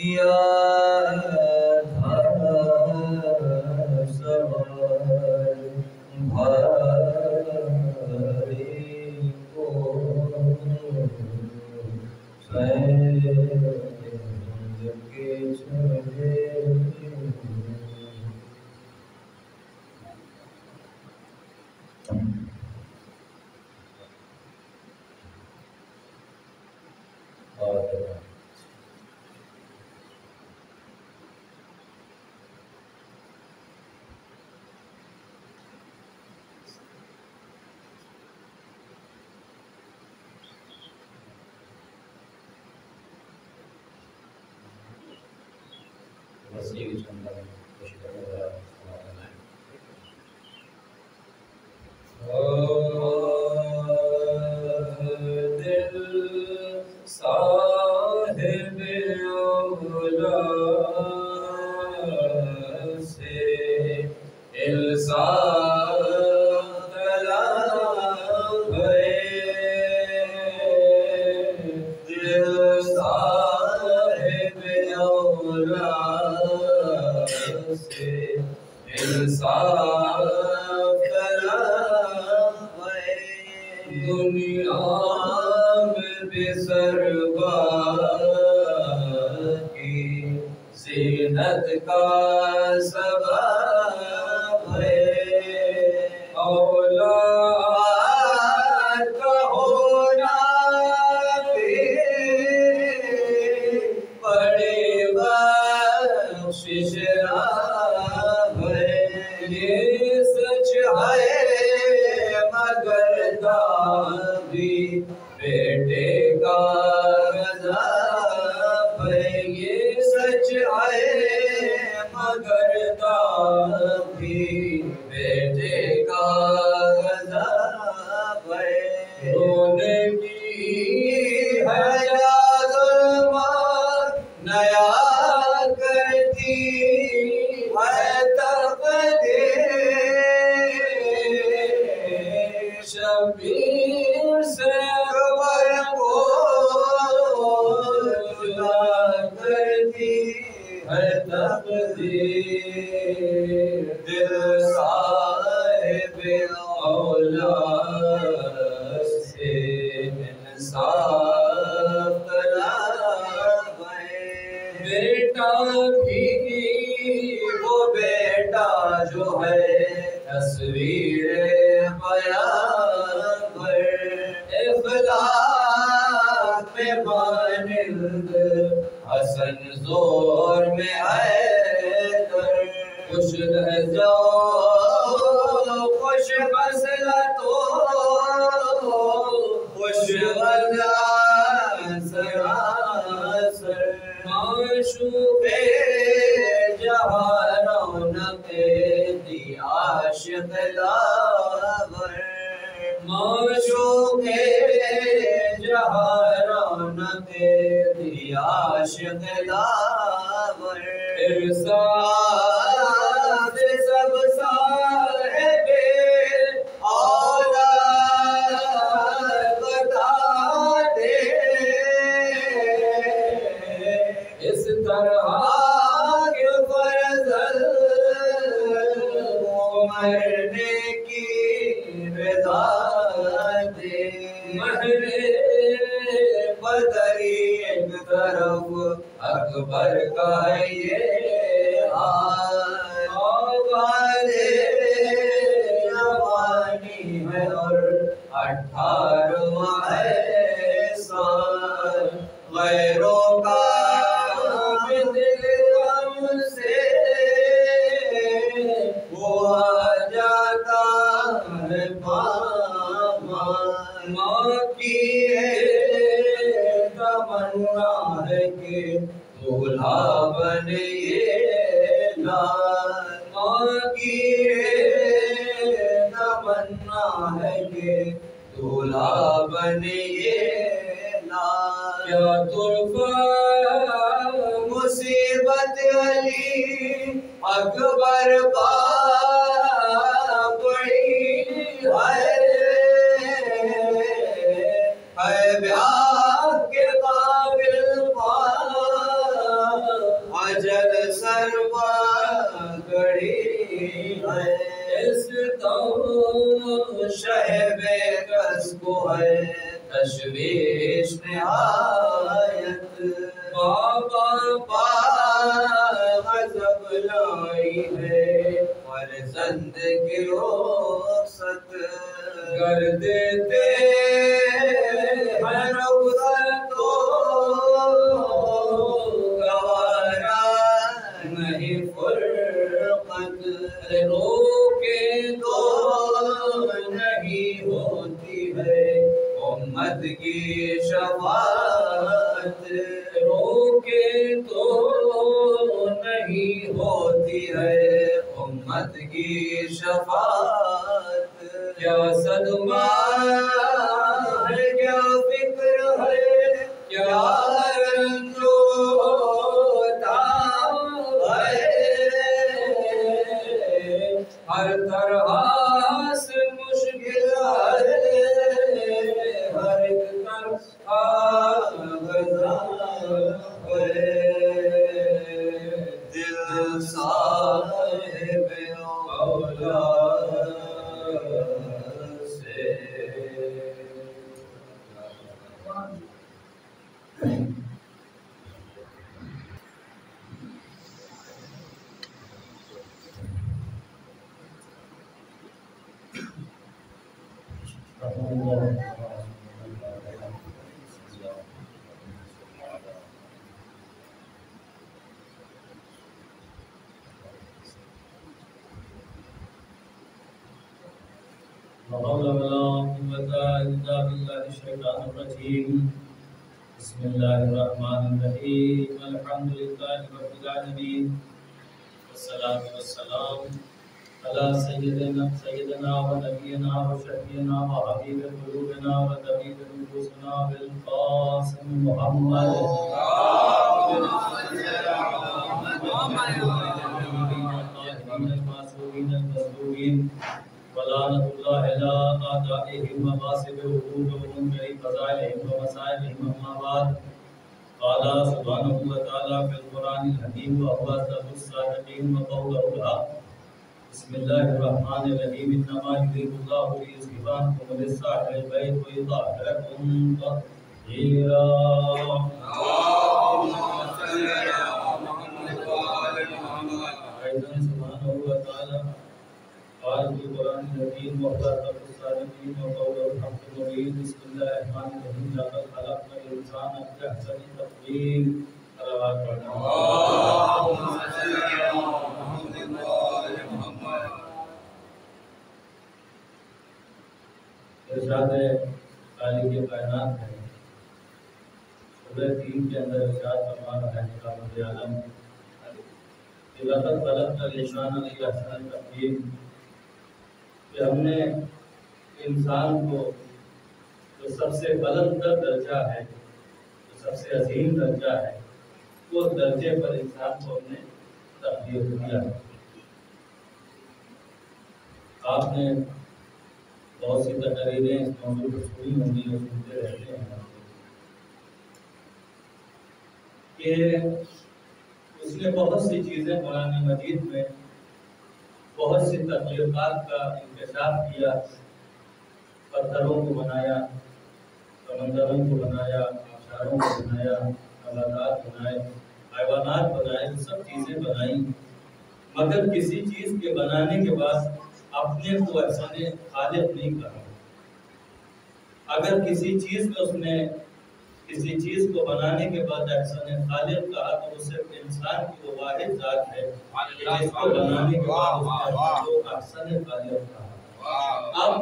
کیا تھا سوال بھاری کو سینگ کے چلے دل صاحب اولا سے الزام طلب ہے دل صاحب اولا سے انصاف طلب ہے دنیا میں بھی سربار کی زینت کا سبب ہے اولاد کا ہونا بھی بڑی بخشش ہے یہ سچ ہے مگر بھی بیٹے کا غضب ہے یہ سچ ہے مگر بھی بیٹے کا غضب ہے رونے کی ہے ظلمات نیا کرتی ہے تقدیر شبیر سے اکبر کو جدا کرتی ہے تقدیر دل صاحب اولاد سے انصاف طلب ہے بیٹا بھی وہ بیٹا جو ہے تصویر پیغمبر اخلاق میں مانند حسن زور میں حیدر خوش لہجہ خوش خصلت خوش وجہ سراسر معشوق جہاں رونق دی عاشق لاور معشوق جہاں رونق دی عاشق لاور ارسال سب صاحب اولاد بتا دے اس طرح کے فرزل مرنے کی رضا دے مہر بدری ایک طرف اکبر کا ہے یہ حال جوانی ہے اور 18واں ہے سال غیروں کا دل غم سے وہ آ جاتا ہے ماں کی تمنا ہے کہ دولہا بنے یہ لال ماں کی تمنا ہے کہ دولہا بنے یہ لال کیا طرفہ مصیبت علی اکبر بڑی ہے بیاہ کے قابل اجل سروا گڑی ہے اس تو شہ بے کس کو ہے تشویش نہایت بابا غضب لائی ہے اور زند کی رخصت کر دیتے ہیں رخصت تو گوارا نہیں فرقت روکے تو نہیں ہوتی ہے امت کی شفاعت روکے تو نہیں ہوتی ہے امت کی شفاعت کیا صدمہ ہے کیا فکر ہے کیا رنج و تاب ہے ہر طرح سے مشکل ہے ہر ایک طرف غزہ ہے دل صاحب اولاد سے بسم الله الرحمن الرحيم الحمد لله رب العالمين والصلاة والسلام على سيدنا ونبينا وشفينا وحبيب قلوبنا وطبيب نفوسنا بالقاسم محمد المعصومين المظلومين ولعنة الله على أعدائهم وغاصب حقوقهم ومنكر فضائلهم ومصائبهم أما بعد قال سبحانه وتعالى في القرآن الحكيم وهو أصدق الصادقين وقوله الحق بسم الله الرحمن الرحيم إنما يريد الله ليذهب عنكم الرجس أهل البيت ويطهركم تطهيرا اللهم صل على محمد وآل محمد أيضا سبحانه وتعالى قال في القرآن الحكيم وهو أصدق الصادقين وقوله الحق المبين بسم الله الرحمن الرحيم لقد خلقنا الإنسان في أحسن تقويم صلوات اللهم صل على محمد وآل محمد ارشاد خالق کائنات ہے سورہ 3 کے اندر ارشاد فرما رہا ہے خالق عالم کہ لقد خلقنا الإنسان في أحسن تقويم کہ ہم نے انسان کو جو سب سے بلند تر درجہ ہے جو سب سے عظیم درجہ ہے وہ درجے پر انسان کو ہم نے تقدیر کیا ہے۔ آپ نے بہت سی تقریریں اس موضوع پر سنی ہوں گی اور سنتے رہتے ہیں کہ اس نے بہت سی چیزیں قرآن مجید میں بہت سی تخلیقات کا انکشاف کیا، پتھروں کو بنایا، سمندروں کو بنایا، آبشاروں کو بنایا، نباتات بنائے، حیوانات بنائے، سب چیزیں بنائیں، مگر کسی چیز کے بنانے کے بعد اپنے کو احسان خالق نہیں کہا۔ اگر کسی چیز میں اس نے کسی چیز کو بنانے کے بعد احسان خالق کہا تو وہ صرف انسان کی وہ واحد ذات ہے جس کو بنانے کے بعد اس نے احسان خالق کہا۔ اب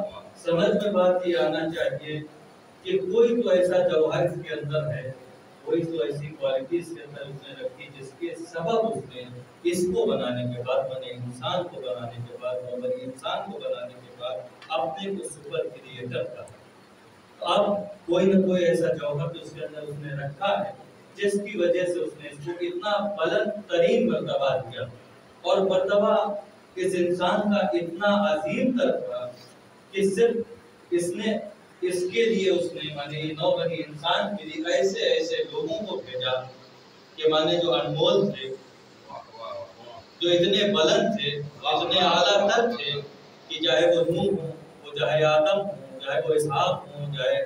سمجھ میں بات یہ آنا چاہیے کہ کوئی تو ایسا جوہر اس کے اندر ہے، کوئی تو ایسی کوالٹی اس کے اندر اس نے رکھی جس کے سبب اس نے اس کو بنانے کے بعد بنے انسان کو بنانے کے بعد بنی انسان کو بنانے کے بعد اپنے کو سپر کریٹر کہا۔ اب کوئی نہ کوئی ایسا جوہر جو اس کے اندر اس نے رکھا ہے جس کی وجہ سے اس نے اس کو اتنا بلند ترین مرتبہ دیا، اور مرتبہ اس انسان کا اتنا عظیم تر تھا کہ صرف اس نے اس کے لیے اس نے مانے نو بنی انسان کے لیے ایسے ایسے لوگوں کو بھیجا کہ مانے جو انمول تھے، جو اتنے بلند تھے، اتنے اعلیٰ تر تھے کہ چاہے وہ نوح ہوں، وہ چاہے آدم ہوں، چاہے وہ اسحاق ہوں، چاہے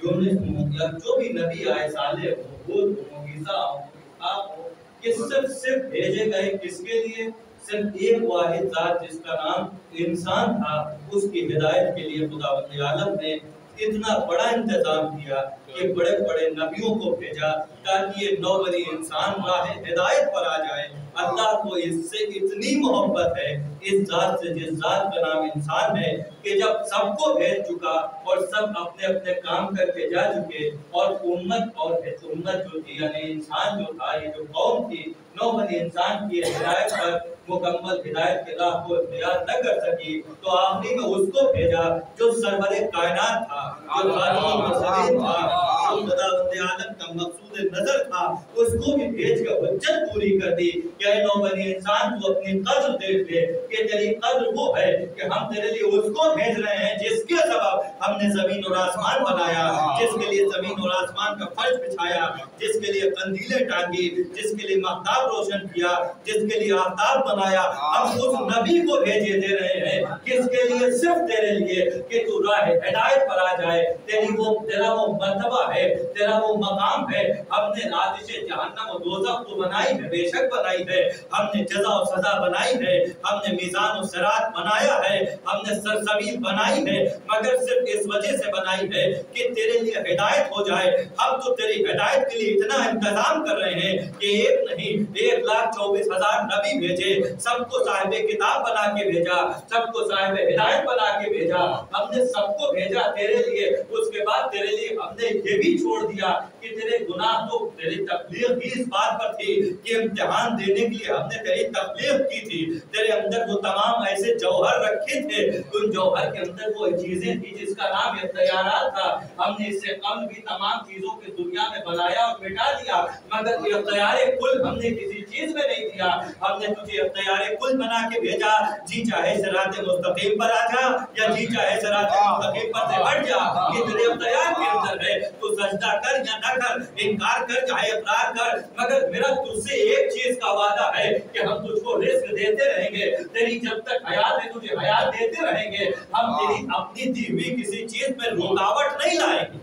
یونس ہوں، یا جو بھی نبی آئے، صالح ہوں، ہود ہوں، عیسیٰ ہوں، اسحاق ہوں، کہ صرف بھیجے گئے کس کے لیے؟ صرف ایک واحد ذات جس کا نام انسان تھا، اس کی ہدایت کے لیے خداوند عالم نے اتنا بڑا انتظام کیا کہ بڑے بڑے نبیوں کو بھیجا تاکہ یہ نو بنی انسان راہ ہدایت پر آ جائے۔ اللہ کو اس سے اتنی محبت ہے، اس ذات سے جس ذات کا نام انسان ہے، کہ جب سب کو بھیج چکا اور سب اپنے اپنے کام کر کے جا چکے، اور امت جو تھی یعنی انسان جو تھا، یہ جو قوم تھی، نو بنی انسان کی ہدایت پر مکمل ہدایت کے راہ کو اختیار نہ کر سکی، تو آخری میں اس کو بھیجا جو سرور کائنات تھا، جو خاتم المرسلین تھا، جو خداوند عالم کا مقصود نظر تھا، اس کو بھی بھیج کر حجت پوری کر دی کہ اے نو بنی انسان تو اپنی قدر دیکھ لے کہ تیری قدر وہ ہے کہ ہم تیرے لیے اس کو بھیج رہے ہیں جس کے سبب ہم نے زمین اور آسمان بنایا، جس کے لیے زمین اور آسمان کا فرش بچھایا، جس کے لیے قندیلیں ٹانگی، جس کے لیے مہتاب روشن کیا، جس کے لیے آفتاب بنایا۔ ہم اس نبی کو بھیجے دے رہے ہیں کس کے لیے؟ صرف تیرے لیے کہ تو راہ ہدایت پر آ جائے۔ تیرا وہ مرتبہ ہے، تیرا وہ مقام ہے۔ ہم نے آتش جہنم و دوزخ کو بنائی ہے، بے شک بنائی ہے، ہم نے جزا و سزا بنائی ہے، ہم نے میزان و صراط بنایا ہے، ہم نے سرزمین بنائی ہے، مگر صرف اس وجہ سے بنائی ہے کہ تیرے لیے ہدایت ہو جائے۔ ہم تو تیری ہدایت کے لیے اتنا انتظام کر رہے ہیں کہ ایک نہیں 1,24,000 نبی بھیجے، سب کو صاحب کتاب بنا کے بھیجا، سب کو صاحب ہدایت بنا کے بھیجا۔ ہم نے سب کو بھیجا تیرے لیے، اس کے بعد تیرے لیے ہم نے یہ بھی چھوڑ دیا کہ تیرے گناہ تو تیری تبلیغ بھی اس بات پر تھی کہ امتحان دینے کے لیے ہم نے تیری تبلیغ کی تھی۔ تیرے اندر وہ تمام ایسے جوہر رکھے تھے، ان جوہر کے اندر وہ چیزیں تھی جس کا نام اختیارات تھا۔ ہم نے اس سے قبل بھی تمام چیزوں کی دنیا میں بنایا اور مٹا دیا، مگر یہ اختیار کل ہم نے کسی چیز میں نہیں دیا۔ ہم نے تجھے اختیار کل بنا کے بھیجا، جی چاہے صراط مستقیم پر آ جا یا جی چاہے صراط مستقیم پر سے ہٹ جا، یہ تیرے اختیار کے اندر ہے۔ تو سجدہ کر یا نہ کر، انکار کر چاہے اقرار کر، مگر میرا تجھ سے ایک چیز کا وعدہ ہے کہ ہم تجھ کو رزق دیتے رہیں گے، تیری جب تک حیات ہے تجھے حیات دیتے رہیں گے، ہم تیری اپنی دی ہوئی کسی چیز میں رکاوٹ نہیں لائیں گے۔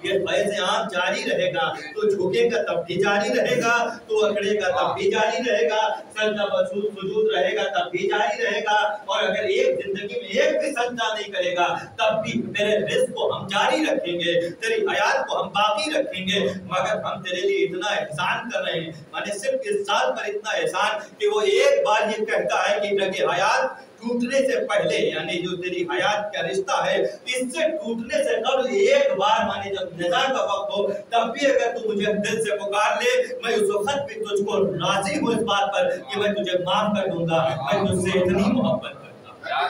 یہ فیض عام جاری رہے گا، تو جھکے گا تب بھی جاری رہے گا، تو اکڑے گا تب بھی جاری رہے گا، سجدہ سجود رہے گا تب بھی جاری رہے گا، اور اگر ایک زندگی میں ایک بھی سجدہ نہیں کرے گا تب بھی میرے رزق کو ہم جاری رکھیں گے، تیری حیات کو ہم باقی رکھیں گے۔ مگر ہم تیرے لیے اتنا احسان کر رہے ہیں، یعنی صرف اس ذات پر اتنا احسان کہ وہ ایک بار یہ کہتا ہے کہ رگ حیات ٹوٹنے سے پہلے، یعنی جو تیری حیات کا رشتہ ہے اس سے ٹوٹنے سے قبل ایک بار، مانے جب نزاع کا وقت ہو تب بھی اگر تو مجھے دل سے پکار لے، میں اس وقت بھی تجھ کو راضی ہوں اس بات پر کہ میں تجھے معاف کر دوں گا۔ میں تجھ سے اتنی محبت کرتا ہوں،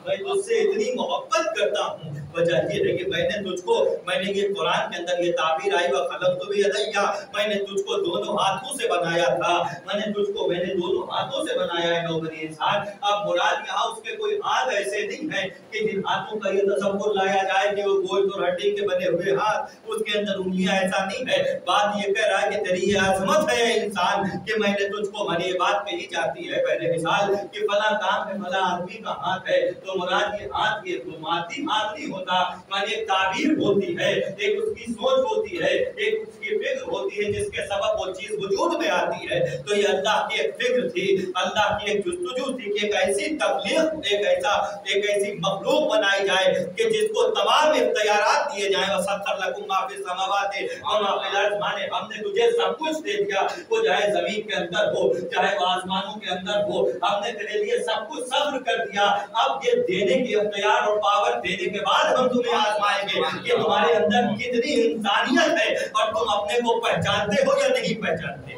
میں تجھ سے اتنی محبت کرتا ہوں۔ وجہ یہ ہے کہ میں نے تجھ کو، میں نے یہ قرآن کے اندر یہ تعبیر آئی وَخَلَقْتُ بِيَدَيَّ، میں نے تجھ کو دونوں ہاتھوں سے بنایا تھا، میں نے دونوں ہاتھوں سے بنایا ہے نو بنی انسان۔ اب مراد یہاں اس کے کوئی ہاتھ ایسے نہیں ہیں کہ جن ہاتھوں کا یہ تصور لایا جائے کہ وہ گوشت اور ہڈی کے بنے ہوئے ہاتھ، اس کے اندر انگلیاں، ایسا نہیں ہے۔ بات یہ کہہ رہا ہے کہ تیری یہ عظمت ہے انسان کہ میں نے تجھ کو، میں نے یہ بات کہی جاتی ہے پہلے مثال کہ فلاں کام میں فلاں آدمی کا ہاتھ ہے، تو مراد یہ ہاتھ یہ مادی ہاتھ نہیں ہوتا، مگر ایک تعبیر ہوتی ہے، ایک اس کی سوچ ہوتی ہے، ایک اس کی فکر ہوتی ہے جس کے سبب وہ چیز وجود میں آتی ہے۔ تو یہ اللہ کی ایک فکر تھی، اللہ کی ایک جستجو تھی کہ ایک ایسی تخلیق، ایک ایسی مخلوق بنائی جائے کہ جس کو تمام اختیارات دیے جائیں۔ وَسَخَّرَ لَكُم مَّا فِي السَّمَاوَاتِ وَمَا فِي الْأَرْضِ، مانے ہم نے تجھے سب کچھ دے دیا، وہ چاہے زمین کے اندر ہو چاہے وہ آسمانوں کے اندر ہو، ہم نے تیرے لیے سب کچھ صبر کر دیا۔ اب یہ دینے کی اختیار اور پاور دینے کے بعد ہم تمہیں آزمائیں گے کہ تمہارے اندر کتنی انسانیت ہے اور تم اپنے کو پہچانتے ہو یا نہیں پہچانتے۔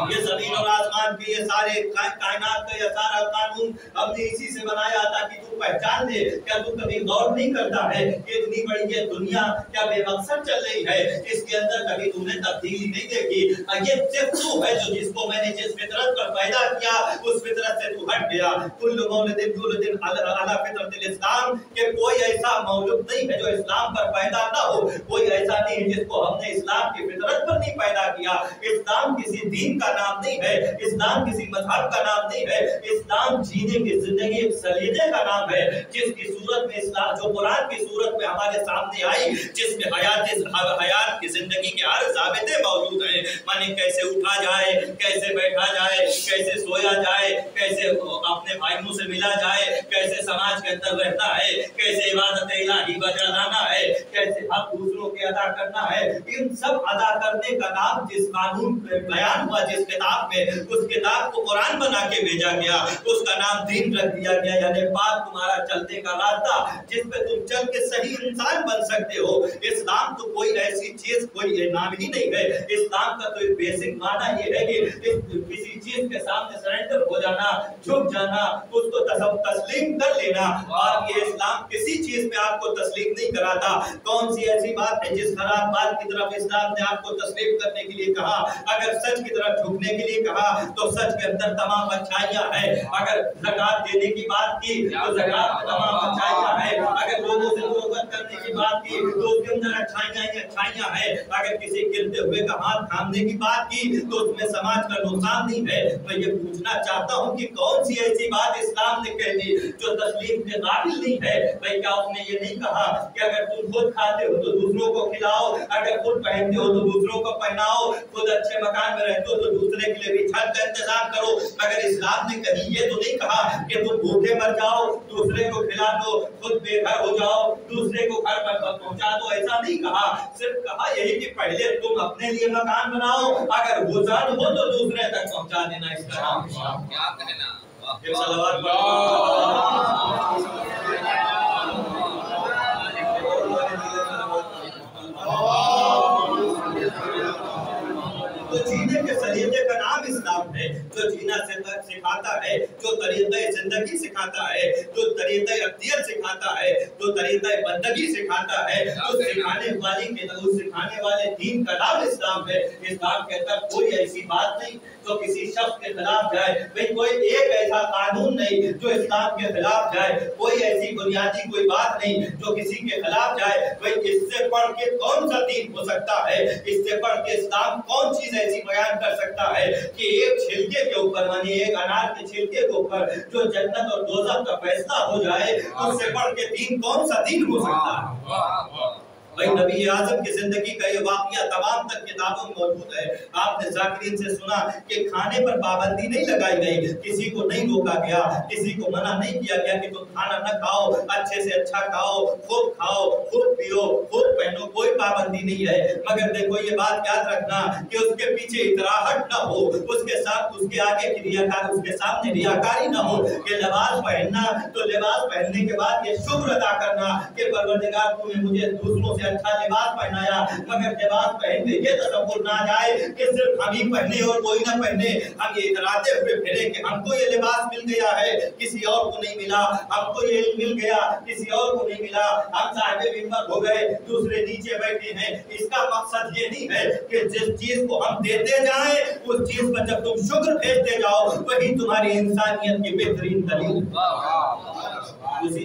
یہ زمین اور آسمان کے یہ سارے کائنات کا یہ سارا قانون ہم نے اسی سے بنایا تھا کہ تم پہچان دے۔ کیا تم کبھی غور نہیں کرتا ہے کہ اتنی بڑی یہ دنیا کیا بے مقصد چل رہی ہے، اس کے اندر کبھی تم نے تبدیلی نہیں دیکھی؟ یہ صرف تو ہے جو جس کو میں نے جس فطرت پر پیدا کیا اس فطرت سے تو ہٹ گیا۔ کل مولد یولد अला फितरत इस्लाम कि कोई ऐसा मौलूद नहीं है जो इस्लाम पर पैदा ना हो, कोई ऐसा नहीं है जिसको हमने इस्लाम की फितरत पर नहीं पैदा किया। इस्लाम किसी दीन का नाम नहीं है, इस्लाम किसी मजहब का नाम नहीं है, इस्लाम जीने की जिंदगी एक सलीके का नाम है, जिसकी सूरत में इस्लाम जो कुरान की सूरत में हमारे सामने आई, जिसमें हयात की जिंदगी के हर ज़ाबिते मौजूद हैं। माने कैसे उठा जाए, कैसे बैठा जाए, कैसे सोया जाए, कैसे अपने भाइयों से मिला जाए, कैसे समाज के अंदर रहना है, कैसे इबादत इलाही बजा लाना है, कैसे हक दूसरों के अदा करना है। इन सब अदा करने का नाम जिस कानून पे बयान हुआ जिस किताब में, उस किताब को कुरान बना के भेजा गया, उसका नाम दीन रख दिया गया, यानी बात तुम्हारा चलने का रास्ता जिस पे तुम चल के सही इंसान बन सकते हो। इस्लाम तो कोई ऐसी चीज, कोई नाम ही नहीं है। इस्लाम का तो एक बेसिक माना ये है कि किसी चीज के सामने सरेंडर हो जाना, झुक जाना, उसको तस्लीम कर लेना। और ये इस्लाम किसी चीज में आपको तस्लीम नहीं कराता। कौन सी ऐसी बात है जिस खराब बात की तरफ इस्लाम ने आपको तस्लीम करने के लिए कहा? अगर सच की तरफ झुकने के लिए कहा तो सच के अंदर तमाम अच्छाइयां हैं। अगर ज़कात देने की बात की तो ज़कात में तमाम अच्छाइयां हैं। अगर लोगों से मोहब्बत करने की बात की तो उसके अंदर अच्छाइयां हैं। अगर किसी गिरते हुए का हाथ थामने की बात की तो उसमें समाज का नुकसान नहीं है। मैं ये पूछना चाहता हूँ कि कौन सी ऐसी बात इस्लाम ने कह दी जो तस्लीम के काबिल नहीं है? भाई क्या उसने ये नहीं कहा कि अगर तुम खुद खाते हो तो दूसरों को खिलाओ, अगर खुद पहनते हो तो दूसरों को पहनाओ, खुद अच्छे मकान में रहते हो तो दूसरे के लिए भी छत का इंतजाम करो? मगर इस्लाम ने कहीं ये तो नहीं कहा कि तुम भूखे मर जाओ, दूसरे को खिला दो, खुद बेघर हो जाओ, दूसरे को घर पर पहुंचा दो। ऐसा नहीं कहा। सिर्फ कहा यही कि पहले तुम अपने लिए मकान बनाओ, अगर गुजार हो तो दूसरे तक पहुंचा देना। इसका नाम क्या कहना? तो जीने के सलीके का नाम इस्लाम है, जो जीना सिखाता है, जो तरीक़े जिंदगी सिखाता है, जो तरीक़े अक़ीदत सिखाता है, जो तरीक़े बंदगी सिखाता है, उस सिखाने वाले दीन का नाम इस्लाम है। इस्लाम के अंदर कोई ऐसी बात नहीं जो किसी शख्स के खिलाफ जाए। भाई कोई एक ऐसा कानून नहीं जो इस्लाम के खिलाफ जाए, कोई ऐसी बुनियादी कोई बात नहीं जो किसी के खिलाफ जाए। भाई इससे बढ़ के कौन सा दीन हो सकता है? इससे बढ़ के इस्लाम कौन चीज ऐसी बयान कर सकता है कि एक छिलके के ऊपर, मानी एक अनार के छिलके के ऊपर जो जन्नत और दोज़ख का फैसला हो जाए, उससे बढ़ के दीन कौन सा दीन हो सकता है? भाई नबी आज़म की जिंदगी का ये वाक़या तमाम तक किताबों में मौजूद है। आपने ज़ाकिरीन से सुना कि खाने पर पाबंदी नहीं लगाई गई, किसी को नहीं रोका गया, किसी को मना नहीं किया गया कि तुम खाना न खाओ, अच्छे से अच्छा खाओ, खूब पियो, खूब पहनो, कोई पाबंदी नहीं है। मगर देखो ये बात याद रखना कि उसके पीछे इतराहट न हो, उसके साथ उसके आगे की रियाकारी, उसके सामने रियाकारी न हो। कि लिबास पहनना तो लिबास पहनने के बाद ये शुक्र अदा करना कि परवरदिगार तूने मुझे दूसरों से अच्छा लिबास पहनाया। मगर लिबास पहनने ये तसव्वुर ना जाए कि सिर्फ हम ही पहने और कोई ना पहने। हम ये इतराते हुए फिरे कि हमको ये लिबास मिल गया है, किसी और को नहीं मिला, हमको ये मिल गया, किसी और को नहीं मिला, हम साहिब मिंबर हो गए, दूसरे नीचे बैठे हैं। इसका मकसद ये नहीं है कि जिस चीज को हम देते जाएं उस चीज पर जब तुम शुक्र भेजते जाओ वही तुम्हारी इंसानियत की बेहतरीन दलील। उसी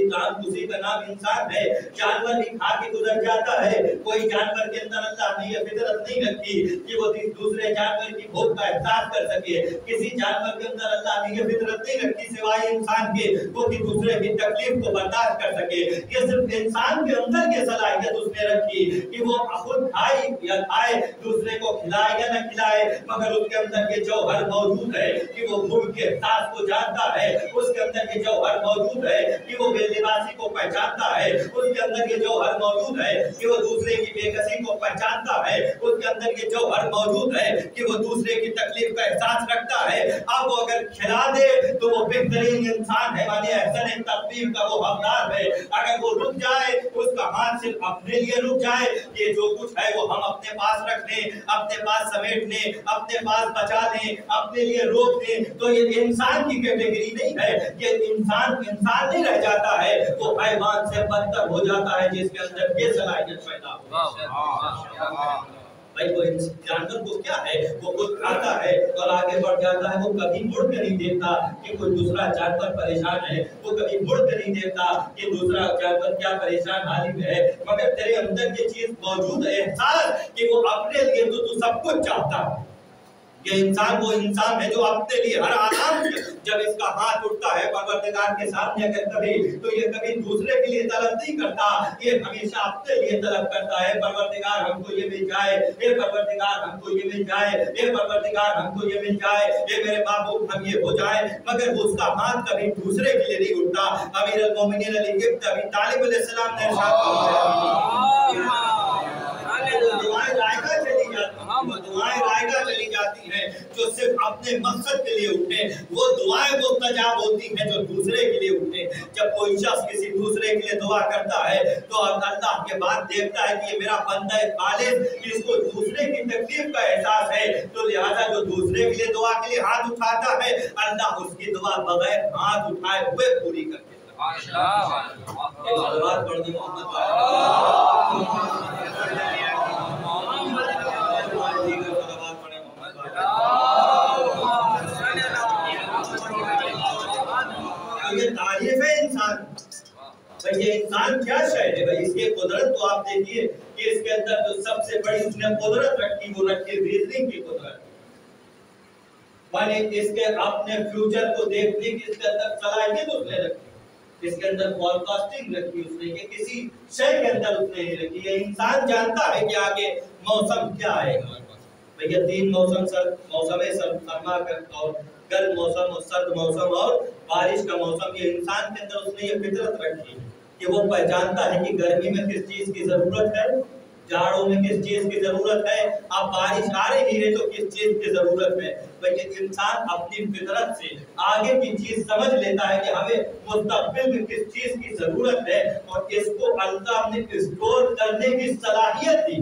का नाम इंसान है। जानवर भी खा के गुजर जाता है। कोई जानवर के अंदर अल्लाह ने ये फितरत नहीं रखी कि वो दूसरे जानवर की भूख का एहसास कर सके। किसी जानवर के अंदर अल्लाह ने ये फितरत नहीं रखी सिवाय इंसान के, वो कि दूसरे की तकलीफ को बर्दाश्त कर सके। ये सिर्फ इंसान के अंदर ये सलाहियत उसने रखी कि वो खुद खाए या खाए, दूसरे को खिलाए या न खिलाए, मगर उसके अंदर ये जौहर मौजूद है कि वो भूख के एहसास को जानता है। उसके अंदर ये जौहर मौजूद है कि वो बेलिबासी को पहचानता है। उसके अंदर ये जौहर मौजूद है कि वो दूसरे की बेकसी को पहचानता है। उसके अंदर ये जौहर मौजूद है कि वो दूसरे की तकलीफ का एहसास रखता है। अब वो अगर खिला दे तो वो बेहतरीन इंसान है, माने एहसन तकदीर का वो हकदार है। अगर वो रुक जाए, उसका हाथ सिर्फ अपने लिए रुक जाए, ये जो कुछ है वो हम अपने पास रख लें, अपने पास समेट लें, अपने पास बचा लें, अपने लिए रोक लें, तो ये इंसान की कैटेगरी नहीं है। ये इंसान नहीं रह जाता है, वो हैवान से बदतर हो जाता है जिसके अंदर ये सलाहियत पैदा हो। بھائی وہ جانور کو کیا ہے، وہ خود کھاتا ہے اور آگے بڑھ جاتا ہے، وہ کبھی مڑ کے نہیں دیکھتا کہ کوئی دوسرا جانور پریشان ہے، وہ کبھی مڑ کے نہیں دیکھتا کہ دوسرا جانور کیا پریشان حالی میں ہے، مگر تیرے اندر یہ چیز موجود ہے، احساس کہ وہ اپنے لیے تو سب کچھ چاہتا ہے۔ یہ انسان وہ انسان ہے جو اپنے لیے ہر آدم جب اس کا ہاتھ اٹھتا ہے پروردگار کے سامنے اگر کبھی تو یہ کبھی دوسرے کے لیے طلب نہیں کرتا، یہ ہمیشہ اپنے لیے طلب کرتا ہے، پروردگار ہم کو یہ مل جائے، اے پروردگار ہم کو یہ مل جائے، اے پروردگار ہم کو یہ مل جائے، اے میرے محبوب ہم یہ ہو جائے، مگر اس کا ہاتھ کبھی دوسرے کے لیے نہیں اٹھتا۔ امیر المومنین علی ابن ابی طالب علیہ السلام نے ارشاد فرمایا دعائیں رائگاں چلی جاتی ہیں جو صرف اپنے مقصد کے لیے اٹھے، وہ دعائیں مستجاب ہوتی ہیں جو دوسرے کے لیے اٹھے۔ جب کوئی شخص کسی دوسرے کے لیے دعا کرتا ہے تو اللہ کے بعد دیکھتا ہے کہ یہ میرا بندہ خالص، اس کو دوسرے کی تکلیف کا احساس ہے، تو لہذا جو دوسرے کے لیے دعا کے لیے ہاتھ اٹھاتا ہے اللہ اس کی دعا بغیر ہاتھ اٹھائے ہوئے پوری کر دیتا ہے۔ صلوات پڑھ دیں محمد یہ تعریف ہے انسان۔ بھئی یہ انسان کیا شے ہے؟ بھئی اس کی قدرت تو آپ دیکھیے کہ اس کے اندر جو سب سے بڑی اس نے قدرت رکھی وہ رکھی ریزننگ کی قدرت، یعنی اس کے اپنے فیوچر کو دیکھنے کی اس کے اندر صلاحیت اس نے رکھی، اس کے اندر فور کاسٹنگ رکھی اس نے، یہ کسی شے کے اندر اس نے نہیں رکھی۔ یہ انسان جانتا ہے کہ آگے موسم کیا آئے گا۔ بھئی یہ تین موسم موسم سرما اور گرم موسم اور سرد موسم اور بارش کا موسم، یہ انسان کے اندر اس نے یہ فطرت رکھی کہ وہ پہچانتا ہے کہ گرمی میں کس چیز کی ضرورت ہے، جاڑوں میں کس چیز کی ضرورت ہے، اب بارش آ رہی ہے تو کس چیز کی ضرورت ہے۔ بلکہ انسان اپنی فطرت سے آگے کی چیز سمجھ لیتا ہے کہ ہمیں مستقبل میں کس چیز کی ضرورت ہے، اور اس کو اللہ نے اسٹور کرنے کی صلاحیت دی۔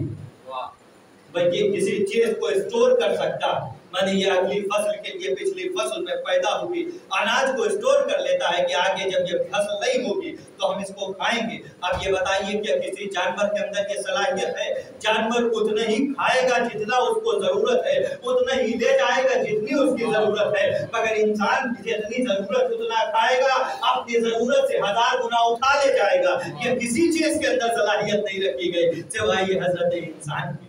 بلکہ کسی چیز کو اسٹور کر سکتا، مانے یہ اگلی فصل کے لیے پچھلی فصل میں پیدا ہوئی اناج کو اسٹور کر لیتا ہے کہ آگے جب یہ فصل نہیں ہوگی تو ہم اس کو کھائیں گے۔ اب یہ بتائیے کہ کسی جانور کے اندر یہ صلاحیت ہے؟ جانور اتنا ہی کھائے گا جتنا اس کو ضرورت ہے، اتنا ہی لے جائے گا جتنی اس کی ضرورت ہے، مگر انسان جتنی ضرورت اتنا کھائے گا، اپنی ضرورت سے 1000 گنا اٹھا لے جائے گا۔ یہ کسی چیز کے اندر صلاحیت نہیں رکھی گئی سوائے یہ حضرت انسان کی۔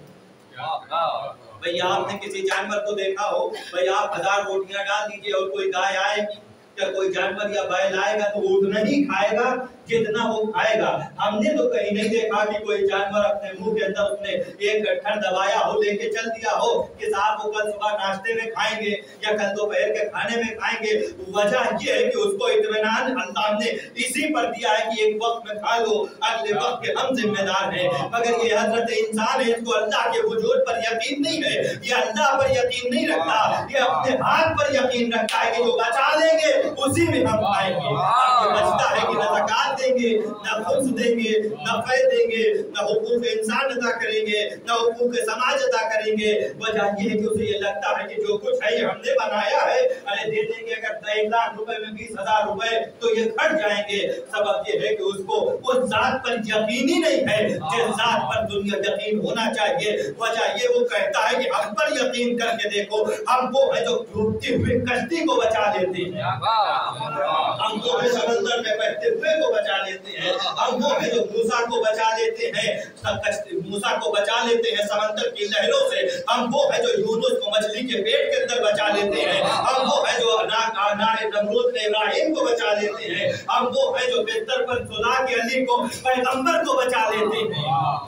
بھئی آپ نے کسی جانور کو دیکھا ہو، بھئی آپ 1000 روٹیاں ڈال دیجئے اور کوئی گائے آئے گی یا کوئی جانور یا بیل آئے گا تو وہ اتنا ہی کھائے گا جتنا وہ کھائے گا۔ ہم نے تو کہیں نہیں دیکھا کہ کوئی جانور اپنے منہ کے اندر اس نے ایک گٹھر دبایا ہو، لے کے چل دیا ہو کہ صاحب وہ کل صبح ناشتے میں کھائیں گے یا کل دوپہر کے کھانے میں کھائیں گے۔ وجہ یہ ہے کہ اس کو اطمینان اللہ نے اسی پر دیا ہے کہ ایک وقت میں کھا لو، اگلے وقت کے ہم ذمہ دار ہیں۔ مگر یہ حضرت انسان ہے، اس کو اللہ کے وجود پر یقین نہیں ہے، یہ اللہ پر یقین نہیں رکھتا، یہ اپنے ہاتھ پر یقین رکھتا ہے کہ جو بچا لیں گے اسی میں ہم کھائیں گے۔ اب یہ بچتا ہے کہ نہ زکات دیں گے، نہ خمس دیں گے، نہ فیض دیں گے، نہ حقوق انسان ادا کریں گے، نہ حقوق سماج ادا کریں گے۔ وجہ یہ ہے کہ اسے یہ لگتا ہے کہ جو کچھ ہے یہ ہم نے بنایا ہے، ارے دے دیں گے اگر 1 لاکھ روپے میں 20,000 روپے تو یہ کھٹ جائیں گے۔ سبب یہ ہے کہ اس کو اس ذات پر یقین ہی نہیں ہے جس ذات پر دنیا یقین ہونا چاہیے۔ وجہ یہ وہ کہتا ہے کہ ہم پر یقین کر کے دیکھو، ہم وہ ہے جو ڈوبتی ہوئی کشتی کو بچا لیتے ہیں، ہم وہ ہے سمندر میں بہتے ہوئے کو بچا لیتے ہیں، ہم وہ ہے جو موسیٰ کو بچا لیتے ہیں، موسیٰ کو بچا لیتے ہیں سمندر کی لہروں سے، ہم وہ ہے جو یونس کو مچھلی کے پیٹ کے اندر بچا لیتے ہیں، ہم وہ ہے جو نار نمرود نے ابراہیم کو بچا لیتے ہیں، ہم وہ ہے جو بستر پر سلا کے علی کو پیغمبر کو بچا لیتے ہیں،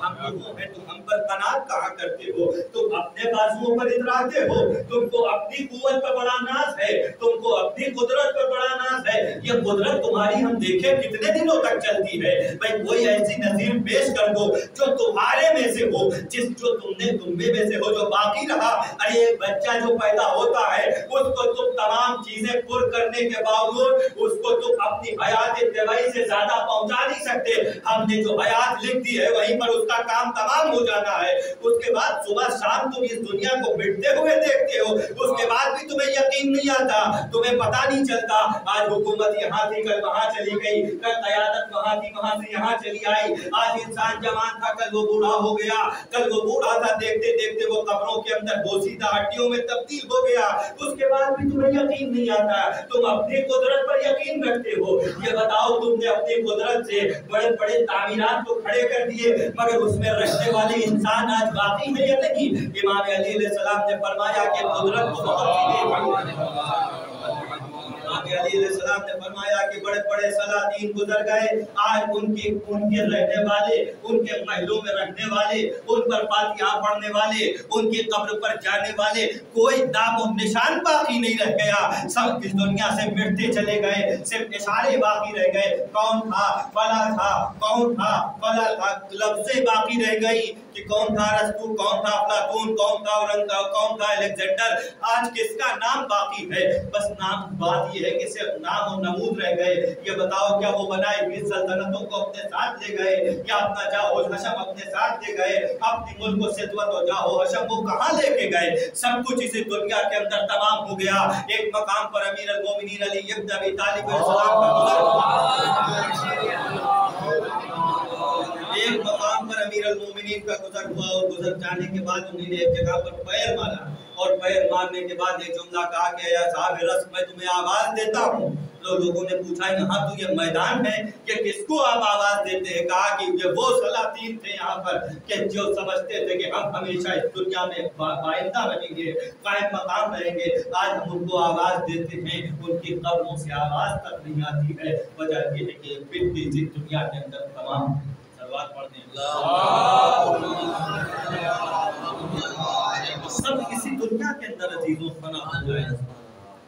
ہم وہ ہے جو ہم پر قناعت کہا کرتے ہو، تم اپنے بازوؤں پر اتراتے ہو، تم کو اپنی قوت پر بڑا ناز ہے، تم کو اپنی قدرت پر بڑا ناز ہے۔ یہ قدرت تمہاری ہم دیکھیں کتنے دنوں تک چلتی ہے؟ بھئی کوئی ایسی نظیر پیش کر دو جو تمہارے میں سے ہو، جو تم میں سے ہو، جو باقی رہا۔ ارے ایک بچہ جو پیدا ہوتا ہے اس کو تم تمام چیزیں پر کرنے کے باوجود اس کو تم اپنی حیات طبیعی سے زیادہ پہنچا نہیں سکتے۔ ہم نے جو حیات لکھ دی ہے وہیں پر اس کا کام تمام ہو जाना है, उसके बाद सुबह शाम तुम इस दुनिया को मिटते हुए देखते हो, उसके बाद भी तुम्हें यकीन नहीं आता, तुम्हें पता नहीं चलता आज हुकूमत यहाँ थी कल वहाँ चली गई, कल क़यादत वहाँ थी वहाँ से यहाँ चली आई, आज इंसान जवान था कल वो बूढ़ा हो गया, कल वो बूढ़ा था देखते देखते वो कब्रों के अंदर बोसीदा हड्डियों में तब्दील हो गया, उसके बाद भी तुम्हें यकीन नहीं आता, तुम अपनी कुदरत पर यकीन रखते हो। ये बताओ तुमने अपनी कुदरत से बड़े बड़े तामीरात को खड़े कर दिए, मगर उसमें रहने वाले इंसान आज बाकी है या नहीं? इमाम अली अलैहिस्सलाम ने फरमाया कि कुदरत को बहुत अलैहिस्सलाम ने फरमाया कि बड़े बड़े सलातीन गुजर गए, आज उनके रहने वाले, उनके महलों में रहने वाले, उन पर फातिहा पढ़ने वाले, उनके कब्र पर जाने वाले कोई नाम और निशान बाकी नहीं रह गया, सब इस दुनिया से मिटते चले गए, सिर्फ इशारे बाकी रह गए, कौन था फला था, कौन था फला था, लफ्ज़ें बाकी रह गई कि कौन था रस्तू, कौन था अफलातून, कौन था औरंगजेब, कौन था अलेक्जेंडर, आज किसका नाम बाकी है? बस नाम, बात ये है कि सिर्फ नाम और नमूद रह गए। ये बताओ क्या वो बनाई हुई सल्तनतों को अपने साथ ले गए, या अपना जाहो हशम अपने साथ ले गए, अपनी मुल्क सिद्वत और जाहो हशम वो कहाँ लेके गए? सब कुछ इस दुनिया के अंदर तमाम हो गया। एक मकाम पर अमीर अल मोमिनीन अली इब्न अबी तालिब अलैहिस्सलाम का गुज़र हुआ, एक मकाम पर अमीर अल मोमिनीन का गुज़र हुआ, और गुज़र जाने के बाद उन्होंने एक जगह पर पैर मारा, और पैर मारने के बाद एक जुमला कहा कि या साहब रस मैं तुम्हें आवाज देता हूँ। तो लोगों ने पूछा यहाँ तो ये मैदान है कि किसको आप आवाज देते हैं? कहा कि ये वो सलातीन थे यहाँ पर कि जो समझते थे कि हम हमेशा इस दुनिया में बाइंदा रहेंगे, कायम मकाम रहेंगे, आज हम उनको आवाज देते हैं, उनकी कब्रों से आवाज तक नहीं आती है। वजह ये है कि बिल्कुल इस दुनिया के अंदर तमाम सब इसी दुनिया के अंदर अजीजों फना हो जाए,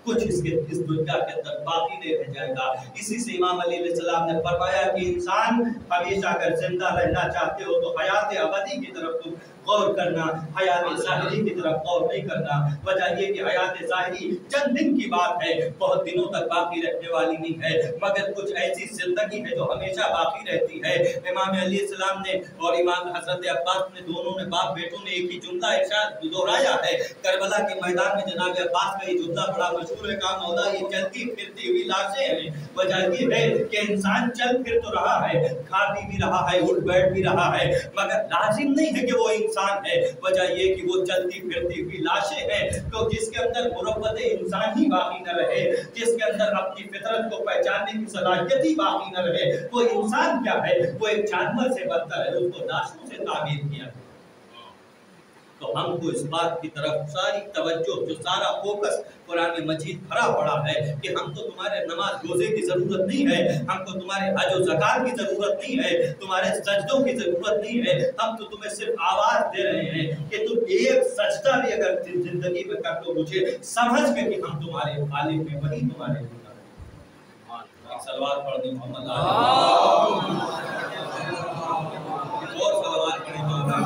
कुछ इस दुनिया के अंदर बाकी नहीं रह जाएगा। इसी से इमाम अली अलैहिस्सलाम ने फरमाया कि इंसान हमेशा अगर जिंदा रहना चाहते हो तो हयात अबदी की तरफ तुम गौर करना, हयात ज़ाहिरी की तरफ गौर नहीं करना। वजह ये कि हयात ज़ाहिरी चंद दिन की बात है, बहुत दिनों तक बाकी रहने वाली नहीं है, मगर कुछ ऐसी जिंदगी है जो हमेशा बाकी रहती है। इमाम अली अलैहिस्सलाम ने और इमाम हजरत अब्बास ने दोनों ने बाप बेटों ने एक ही जुमला इरशाद दोहराया है। करबला के मैदान में जनाब अब्बास का ये जुमला बड़ा मशहूर है, कहा मौला ये चलती फिरती हुई लाशें हैं। वजह ये है कि इंसान चल फिर तो रहा है, खा पी भी रहा है, उठ बैठ भी रहा है, मगर लाजिम नहीं है कि वो इंसान है। वजह ये कि वो चलती फिरती हुई लाशें हैं, तो जिसके अंदर मुरब्बत इंसान ही बाकी न रहे, जिसके अंदर अपनी फितरत को पहचानने की सलाहियत ही बाकी न रहे, वो इंसान क्या है? वो एक जानवर से बदतर है, उसको लाशों से ताबीर किया। तो हमको इस बात की तरफ सारी तवज्जो, जो सारा फोकस कुरान मजीद भरा पड़ा है कि हमको तुम्हारे नमाज रोजे की जरूरत नहीं है, हमको तुम्हारे हज और ज़कात की जरूरत नहीं है, तुम्हारे सजदों की जरूरत नहीं है, हम तो तुम्हें सिर्फ आवाज दे रहे हैं कि तुम एक सजदा भी अगर जिंदगी में कर लो मुझे समझ के कि हम तुम्हारे खालिक में, वही तुम्हारे सलवात पढ़नी मोहम्मद और सलवात पढ़नी मोहम्मद।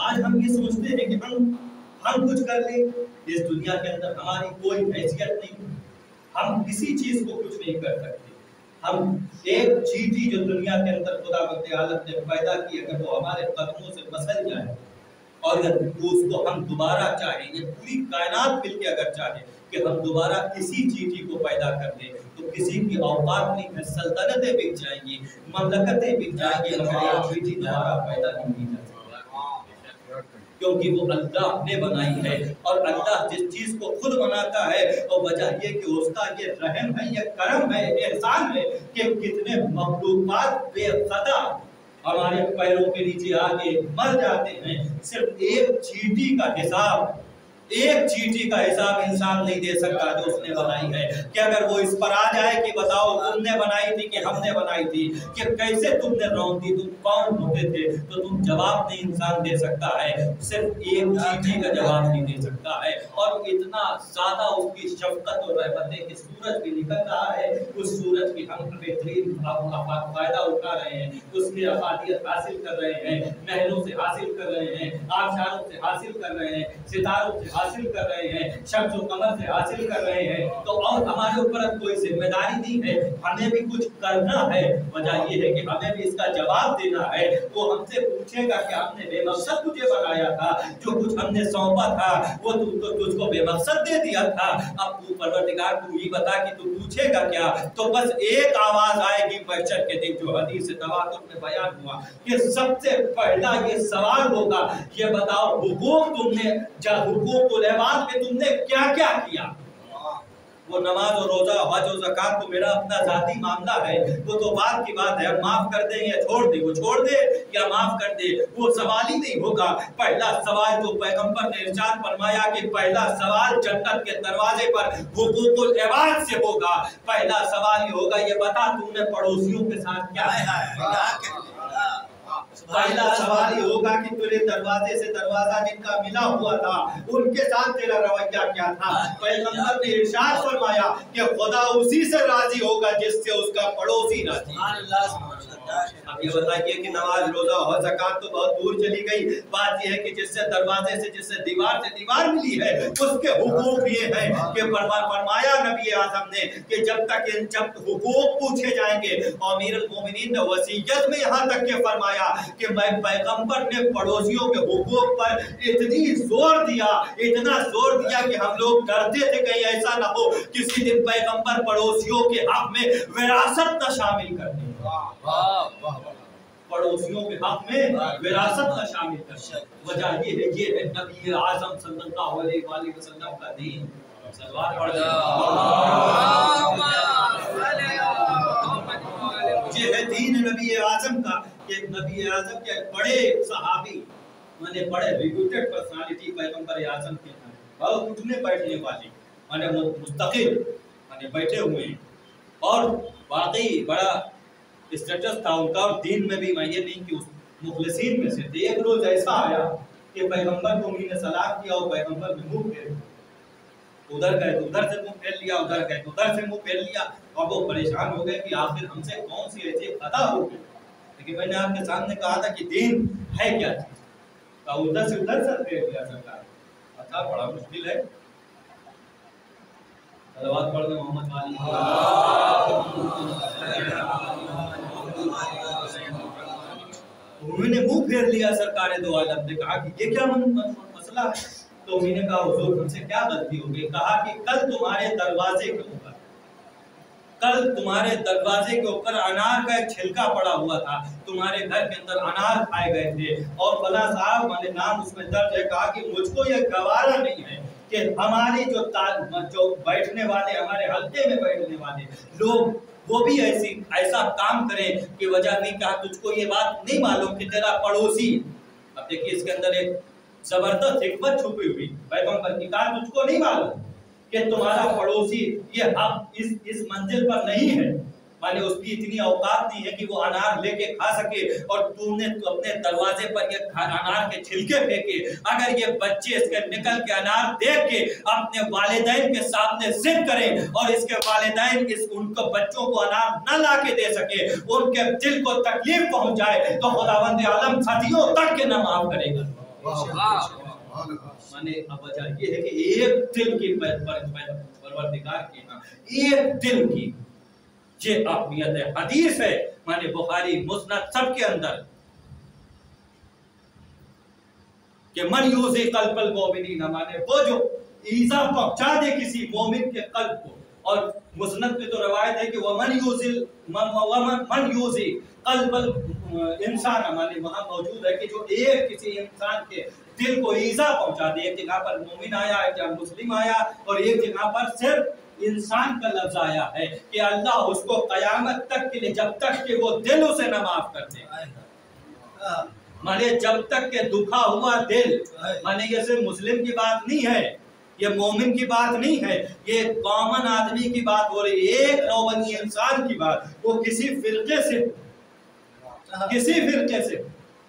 आज हम ये सोचते हैं कि हम कुछ कर ले, इस दुनिया के अंदर हमारी कोई हैसियत नहीं, हम किसी चीज को कुछ नहीं कर सकते। हम एक चीटी जो दुनिया के अंदर खुदा वक्त आलम ने पैदा की, अगर वो हमारे कदमों से मसल जाए और अगर उसको हम दोबारा चाहें, ये पूरी कायनात मिलके अगर चाहे कि हम दोबारा किसी चीटी को पैदा कर दें, तो किसी की औकात नहीं है, सल्तनतें बिक जाएंगी, ममलकतें बिक जाएंगी, मगर एक चीटी दोबारा पैदा नहीं की जा सकती, क्योंकि वो अल्लाह ने बनाई है। और अल्लाह जिस चीज को खुद बनाता है, और वजह ये कि उसका ये रहम है, ये करम है, एहसान है कि कितने मखलूकात बेखदा हमारे पैरों के नीचे आके मर जाते हैं। सिर्फ एक चींटी का हिसाब, एक चींटी का हिसाब इंसान नहीं दे सकता जो उसने बनाई है। कि अगर वो इस पर आ जाए कि बताओ तुमने बनाई थी कि हमने बनाई थी, कि कैसे तुमने रौंदी, तुम कौन होते थे, तो तुम जवाब नहीं इंसान दे सकता है, सिर्फ एक चींटी का जवाब नहीं दे सकता है। और इतना ज्यादा उसकी शफकत और रहमत है कि सूरज भी निकल रहा है, उस सूरज की हम बेहतरीन फायदा उठा रहे हैं, उसकी अफादियत हासिल कर रहे हैं, महलों से हासिल कर रहे हैं, आबशारों से हासिल कर रहे हैं, सितारों से हासिल कर रहे हैं, शम्स व कमर से हासिल कर रहे हैं, तो और हमारे ऊपर अब कोई जिम्मेदारी नहीं है, हमें भी कुछ करना है। वजह ये है कि हमें भी इसका जवाब देना है। वो हमसे पूछेगा कि आपने बेमकसद तुझे बनाया था, जो कुछ हमने सौंपा था वो तुझको बेमकसद दे दिया था। अब तू परवरदिगार तू ही बता कि तू पूछेगा क्या? तो बस एक आवाज आएगी महशर के दिन, जो हदीस तवातुर में बयान हुआ कि सबसे पहला ये सवाल होगा, ये बताओ हुकूक तुमने हुकूकुल इबाद में तुमने क्या क्या किया? वो नमाज और रोजा हज और ज़कात तो मेरा अपना जाती मामला है, वो तो बात की बात है, हम माफ कर दें या छोड़ दे, वो छोड़ दे या माफ कर दे, वो सवाल ही नहीं होगा। पहला सवाल जो पैगंबर ने इरशाद फरमाया कि पहला सवाल जन्नत के दरवाजे पर हुकूकुल इबाद से होगा। पहला सवाल ये होगा, ये बता तुमने पड़ोसियों के साथ क्या है? पहला सवाल ये होगा कि तेरे दरवाजे से दरवाजा जिनका मिला हुआ था उनके साथ तेरा रवैया क्या था? पैगंबर ने इरशाद फरमाया कि खुदा उसी से राजी होगा जिससे उसका पड़ोसी राजी। अब ये बताइए कि नमाज रोजा और ज़कात तो बहुत दूर चली गई, बात ये है कि जिससे दरवाजे से जिससे दीवार मिली है उसके हुकूक ये है कि फरमाया नबी आज़म ने कि जब हुकूक पूछे जाएंगे, अमीरुल मोमिनीन ने वसीयत में यहाँ तक के फरमाया कि मैं पैगंबर ने पड़ोसियों के हुकूक पर इतना जोर दिया कि हम लोग डरते थे कहीं ऐसा ना हो किसी दिन पैगंबर पड़ोसियों के हक में विरासत न शामिल कर दे। पड़ोसियों के हक में विरासत न शामिल कर दे। वजह ये है नबी आज़म सल्लल्लाहु अलैहि वसल्लम का दीन। सलवात पढ़ ये है दीन नबी आज़म का। कि नबी आज़म के बड़े सहाबी माने बड़े रिप्यूटेड पर्सनालिटी पैगंबर आज़म के हैं, बहुत उठने बैठने वाले माने मुस्तकिल माने बैठे हुए हैं, और वाकई बड़ा स्टेटस था उनका, और दीन में भी मैं ये नहीं कि उस मुखलिसीन में से थे। एक रोज ऐसा आया कि पैगंबर को उन्हीं ने सलाम किया और पैगंबर ने मुंह फेर, उधर गए तो उधर से मुंह फेर लिया, उधर गए तो उधर से मुंह फेर लिया, और वो परेशान हो गए कि आखिर हमसे कौन सी ऐसी खता हो गई। लेकिन मैंने आपके सामने कहा था कि दीन है क्या चीज, तो उधर से उधर सर फेर दिया सरकार। अच्छा बड़ा मुश्किल है। सलवात पढ़ दे मोहम्मद वाली। उन्होंने मुंह फेर लिया सरकार दो आलम ने, कहा कि ये क्या मसला है? तो उन्होंने कहा हुजूर हमसे क्या गलती हो गई? कहा कि कल तुम्हारे दरवाजे के ऊपर अनार का एक छिलका पड़ा हुआ था, तुम्हारे घर के अंदर अनार खाए गए थे, और फला साहब माने नाम उसमें दर्ज है। कहा कि मुझको ये गवारा नहीं है कि हमारे जो बैठने वाले, हमारे हल्के में बैठने वाले लोग वो भी ऐसा काम करें कि वजह नहीं। कहा तुझको ये बात नहीं मालूम कि तेरा पड़ोसी, अब देखिए इसके अंदर एक जबरदस्त हिकमत छुपी हुई पैगंबर की। कहा तुझको नहीं मालूम कि तुम्हारा पड़ोसी ये अब इस मंजिल पर नहीं है, माने उसकी इतनी औकात नहीं है कि वो अनार लेके खा सके, और तुमने तो अपने दरवाजे पर ये अनार के छिलके फेंके। अगर ये बच्चे इसके निकल के अनार देख के अपने वालिदैन के सामने जिद करें और इसके वालिदैन उनको बच्चों को अनार न ला के दे सके, उनके दिल को तकलीफ पहुंच जाए, तो खुदावंद आलम सदियों तक के न माफ करेगा। माने अब वजह ये है कि एक दिल की परवरदिगार की ना, एक दिल की ये अहमियत है। हदीस है माने बुखारी मुस्नद सब के अंदर कि मन यूज़ी कल्बल मोमिनीन, माने वो जो ईज़ा पहुंचा दे किसी मोमिन के कल्ब को। और मुस्नद में तो रवायत है कि मन यूज़ी कल्बल इंसान, माने वहां मौजूद है कि जो एक किसी इंसान के दिल को ईज़ा पहुंचा दे। एक जगह पर मोमिन आया, एक जगह मुस्लिम आया, और एक जगह पर सिर्फ इंसान का लफ्ज आया है कि अल्लाह उसको कयामत तक के लिए, जब तक कि वो दिल उसे न माफ कर दे, माने जब तक के दुखा हुआ दिल, माने ये सिर्फ मुस्लिम की बात नहीं है, ये मोमिन की बात नहीं है, ये कॉमन आदमी की बात हो रही है, एक नौबनी इंसान की बात। वो किसी फिरके से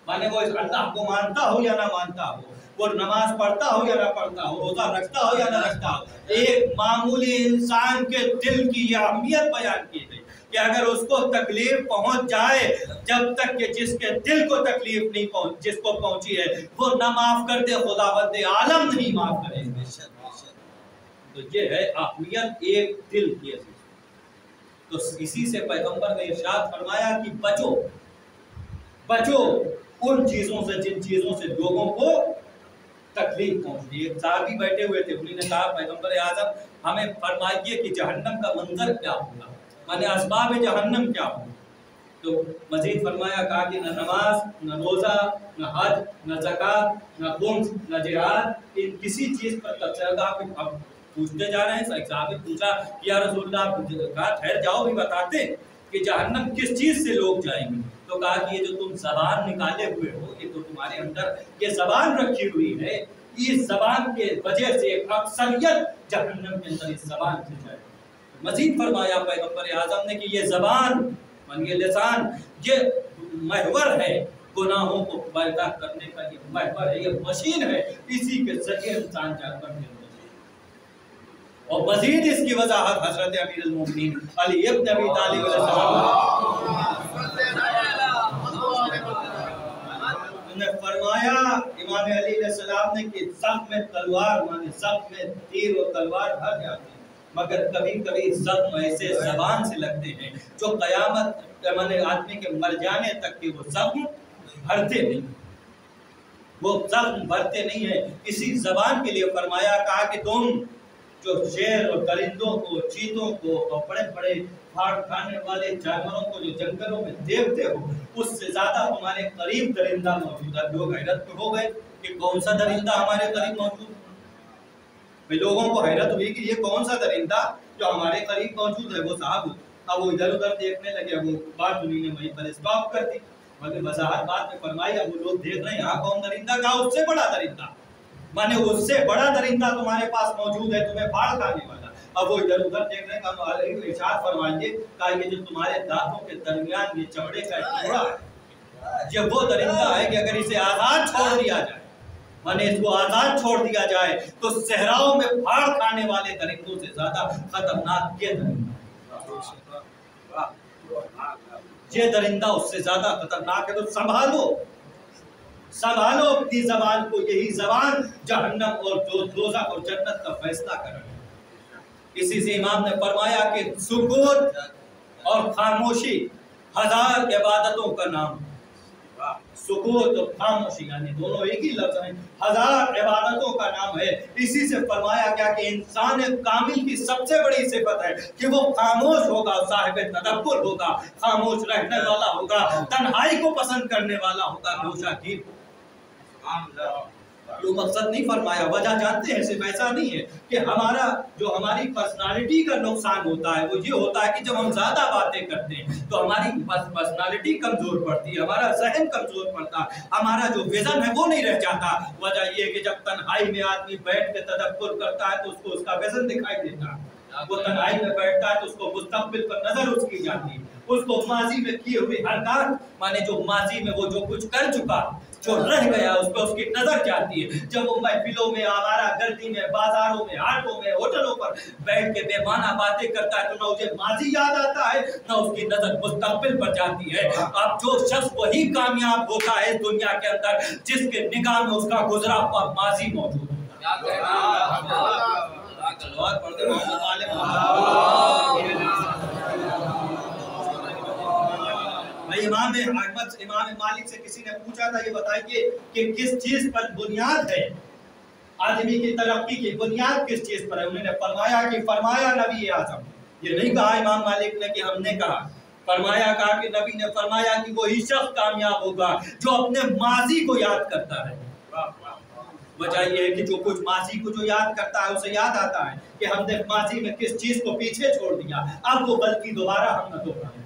माने वो अल्लाह को मानता हो या ना मानता हो, वो नमाज पढ़ता हो या ना पढ़ता हो, रोजा रखता हो या ना रखता हो, एक मामूली इंसान के दिल की यह अहमियत बयान की गई कि अगर उसको तकलीफ पहुंच जाए, जब तक कि जिसके दिल को तकलीफ नहीं जिसको पहुंची है वो ना माफ कर दे, खुदावंद आलम नहीं माफ करेंगे। तो ये है अहमियत एक दिल की। तो इसी से पैगंबर ने इरशाद फरमाया कि बचो बचो उन चीजों से जिन चीजों से लोगों को तकलीफ पहुंचती है। एक साहबी बैठे हुए थे, उन्होंने कहा पैगंबर आज़म हमें फरमाइए कि जहन्नम का मंजर क्या होगा, माने असबाब जहन्नम क्या होगा। तो मजीद फरमाया, कहा कि न नमाज, न रोजा, न हज, न ज़कात, न खुम्स, न जिहाद, इन किसी चीज पर तबसरा। अब पूछते जा रहे हैं, साहब पूछा कि या रसूलल्लाह, कहा ठहर जाओ भी बताते कि जहन्नम किस चीज से लोग जाएंगे। तो कहा कि ये जो तुम जबान निकाले हुए हो, ये तो तुम्हारे अंदर ये जबान रखी हुई है, इस जबान के वजह से अक्सरियत जहन्नम के अंदर इस जबान से जाए। मजीद फरमाया पैगंबर आज़म ने कि ये जबान मान ये लिसान ये महवर है गुनाहों को पैदा करने का, ये महवर है, ये मशीन है, इसी के जरिए इंसान जानवर मिलता है। और मजीद इसकी वजाहत हजरत अमीरुल मोमिनीन अली इब्न अबी तालिब ने फरमाया, इमाम अली अलैहिस्सलाम ने कि सब में तलवार माने सब में तीर और तलवार भर जाते हैं, मगर कभी कभी जख्म ऐसे जबान से लगते हैं जो कयामत माने आदमी के मर जाने तक के वो जख्म भरते नहीं, वो जख्म भरते नहीं है। इसी जबान के लिए फरमाया, कहा कि तुम जो शेर और दरिंदों को, चीतों को और बड़े बड़े फाड़ खाने वाले जानवरों को जो जंगलों में देखते हो, उससे ज्यादा हमारे करीब दरिंदा मौजूद है। लोग हैरत में हो गए कि कौन सा दरिंदा हमारे करीब मौजूद है। लोगों को हैरत हुई कि ये कौन सा दरिंदा जो हमारे करीब मौजूद है। वो साहब अब वो इधर उधर देखने लगे, वो बात उन्होंने वहीं पर स्टॉप कर दी, मगर वजाहत बात में फरमाई, अब वो लोग देख रहे हैं यहाँ कौन दरिंदा, कहा उससे बड़ा दरिंदा, माने उससे बड़ा दरिंदा तुम्हारे पास मौजूद है, तुम्हें फाड़ खाने वाला। अब वो इधर उधर देख रहे हैं, इरशाद फरमाइए, कहा ये जो तुम्हारे दांतों के दरमियान ये चमड़े का टुकड़ा है, ये वो दरिंदा है कि अगर इसे आजाद छोड़ दिया जाए, माने इसको आजाद छोड़ दिया जाए तो सहराओं में फाड़ खाने वाले दरिंदों से ज्यादा खतरनाक ये दरिंदा उससे ज्यादा खतरनाक है। तो संभालो संभालो अपनी जबान को, यही जबान जहन्नम और दोज़ख और जन्नत का फैसला कर रही है। इसी से इमाम ने फरमाया कि सुकूत और खामोशी 1000 इबादतों का नाम। सुकूत और खामोशी यानी दोनों एक ही लफ्ज हैं, 1000 इबादतों का नाम है। इसी से फरमाया गया कि इंसान कामिल की सबसे बड़ी सिफत है कि वो खामोश होगा, साहिब तदब्बुर होगा, खामोश रहने वाला होगा, तन्हाई को पसंद करने वाला होगा, गोशागीर। जो मकसद नहीं फरमाया, वजह जानते हैं, सिर्फ ऐसा नहीं है कि हमारा जो हमारी पर्सनालिटी का नुकसान होता है वो ये होता है कि जब हम ज्यादा बातें करते हैं तो हमारी पर्सनालिटी कमजोर पड़ती है, हमारा जहन कमजोर पड़ता है, हमारा जो विजन है वो नहीं रह जाता। वजह ये है कि जब तन्हाई में आदमी बैठ के तदब्बुर करता है तो उसको उसका विजन दिखाई देता है, वो तन्हाई में बैठता है तो उसको मुस्तकबिल पर नजर उसकी जाती है, उसको माजी में किए हुए हरकत माने जो माजी में वो जो कुछ कर चुका, जो रह गया, उस पर उसकी नजर जाती है। जब वो महफिलों में, आवारा गर्दी में, बाजारों में, हाटों में, होटलों पर बैठ के बेमाना बातें करता है तो ना उसे माजी याद आता है, ना उसकी नजर मुस्तकबिल पर जाती है। अब जो शख्स वही कामयाब होता है दुनिया के अंदर जिसके निगाह में उसका गुजरा हुआ माजी मौजूद होता है। इमाम मालिक से किसी ने पूछा था, ये बताइए कि किस चीज पर बुनियाद है आदमी की तरक्की की, बुनियाद किस चीज पर है? उन्होंने फरमाया नबी आज़म। ये नहीं कहा इमाम मालिक ने कि हमने कहा, कहा कि नबी ने फरमाया कि वही शख्स कामयाब होगा जो अपने माजी को याद करता है। वजह यह है कि जो कुछ माजी को जो याद करता है उसे याद आता है कि हमने माजी में किस चीज को पीछे छोड़ दिया, अब वो गलती दोबारा हम न दोहराएं।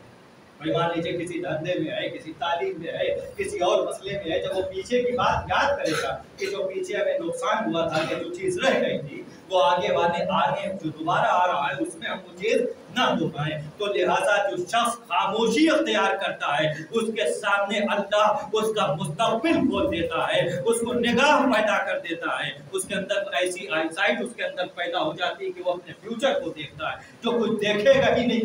भाई मान लीजिए किसी धंधे में है, किसी तालीम में है, किसी और मसले में है, जब वो पीछे की बात याद करेगा कि जो पीछे हमें नुकसान हुआ था, जो चीज रह गई थी, वो आगे जो दोबारा आ रहा है उसमें हम वो चीज ना दोहराएं। तो लिहाजा जो शख्स खामोशी अख्तियार करता है उसके सामने अल्लाह उसका मुस्तकबिल खोल देता है, उसको निगाह पैदा कर देता है, उसके अंदर ऐसी आईसाइट उसके अंदर पैदा हो जाती है कि वो अपने फ्यूचर को देखता है। जो कुछ देखेगा ही नहीं,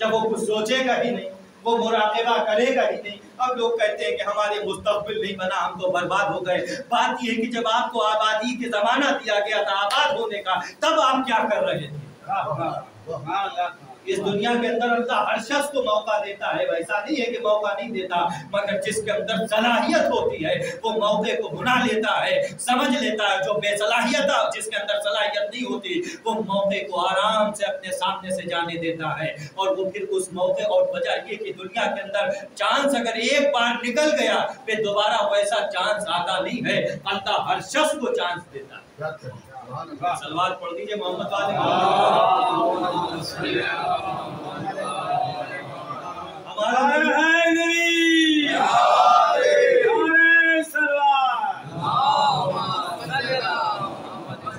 जब वो कुछ सोचेगा ही नहीं, वो मुराक़बा करेगा ही नहीं। अब लोग कहते हैं कि हमारे मुस्तक़बिल नहीं बना, हम तो बर्बाद हो गए। बात यह है कि जब आपको आबादी के ज़माना दिया गया था आबाद होने का, तब आप क्या कर रहे थे? इस दुनिया के अंदर अल्लाह हर शख्स को मौका देता है, वैसा नहीं है कि मौका नहीं देता, मगर जिसके अंदर सलाहियत होती है वो मौके को भुना लेता है, समझ लेता है। जो बेसलाहियत है, जिसके अंदर सलाहियत नहीं होती, वो मौके को आराम से अपने सामने से जाने देता है। और वो फिर उस मौके, और वजह ये कि दुनिया के अंदर चांस अगर एक बार निकल गया फिर दोबारा वैसा चांस आता नहीं है। अल्लाह हर शख्स को चांस देता है। सलवात पढ़ दीजिए मोहम्मद वाले।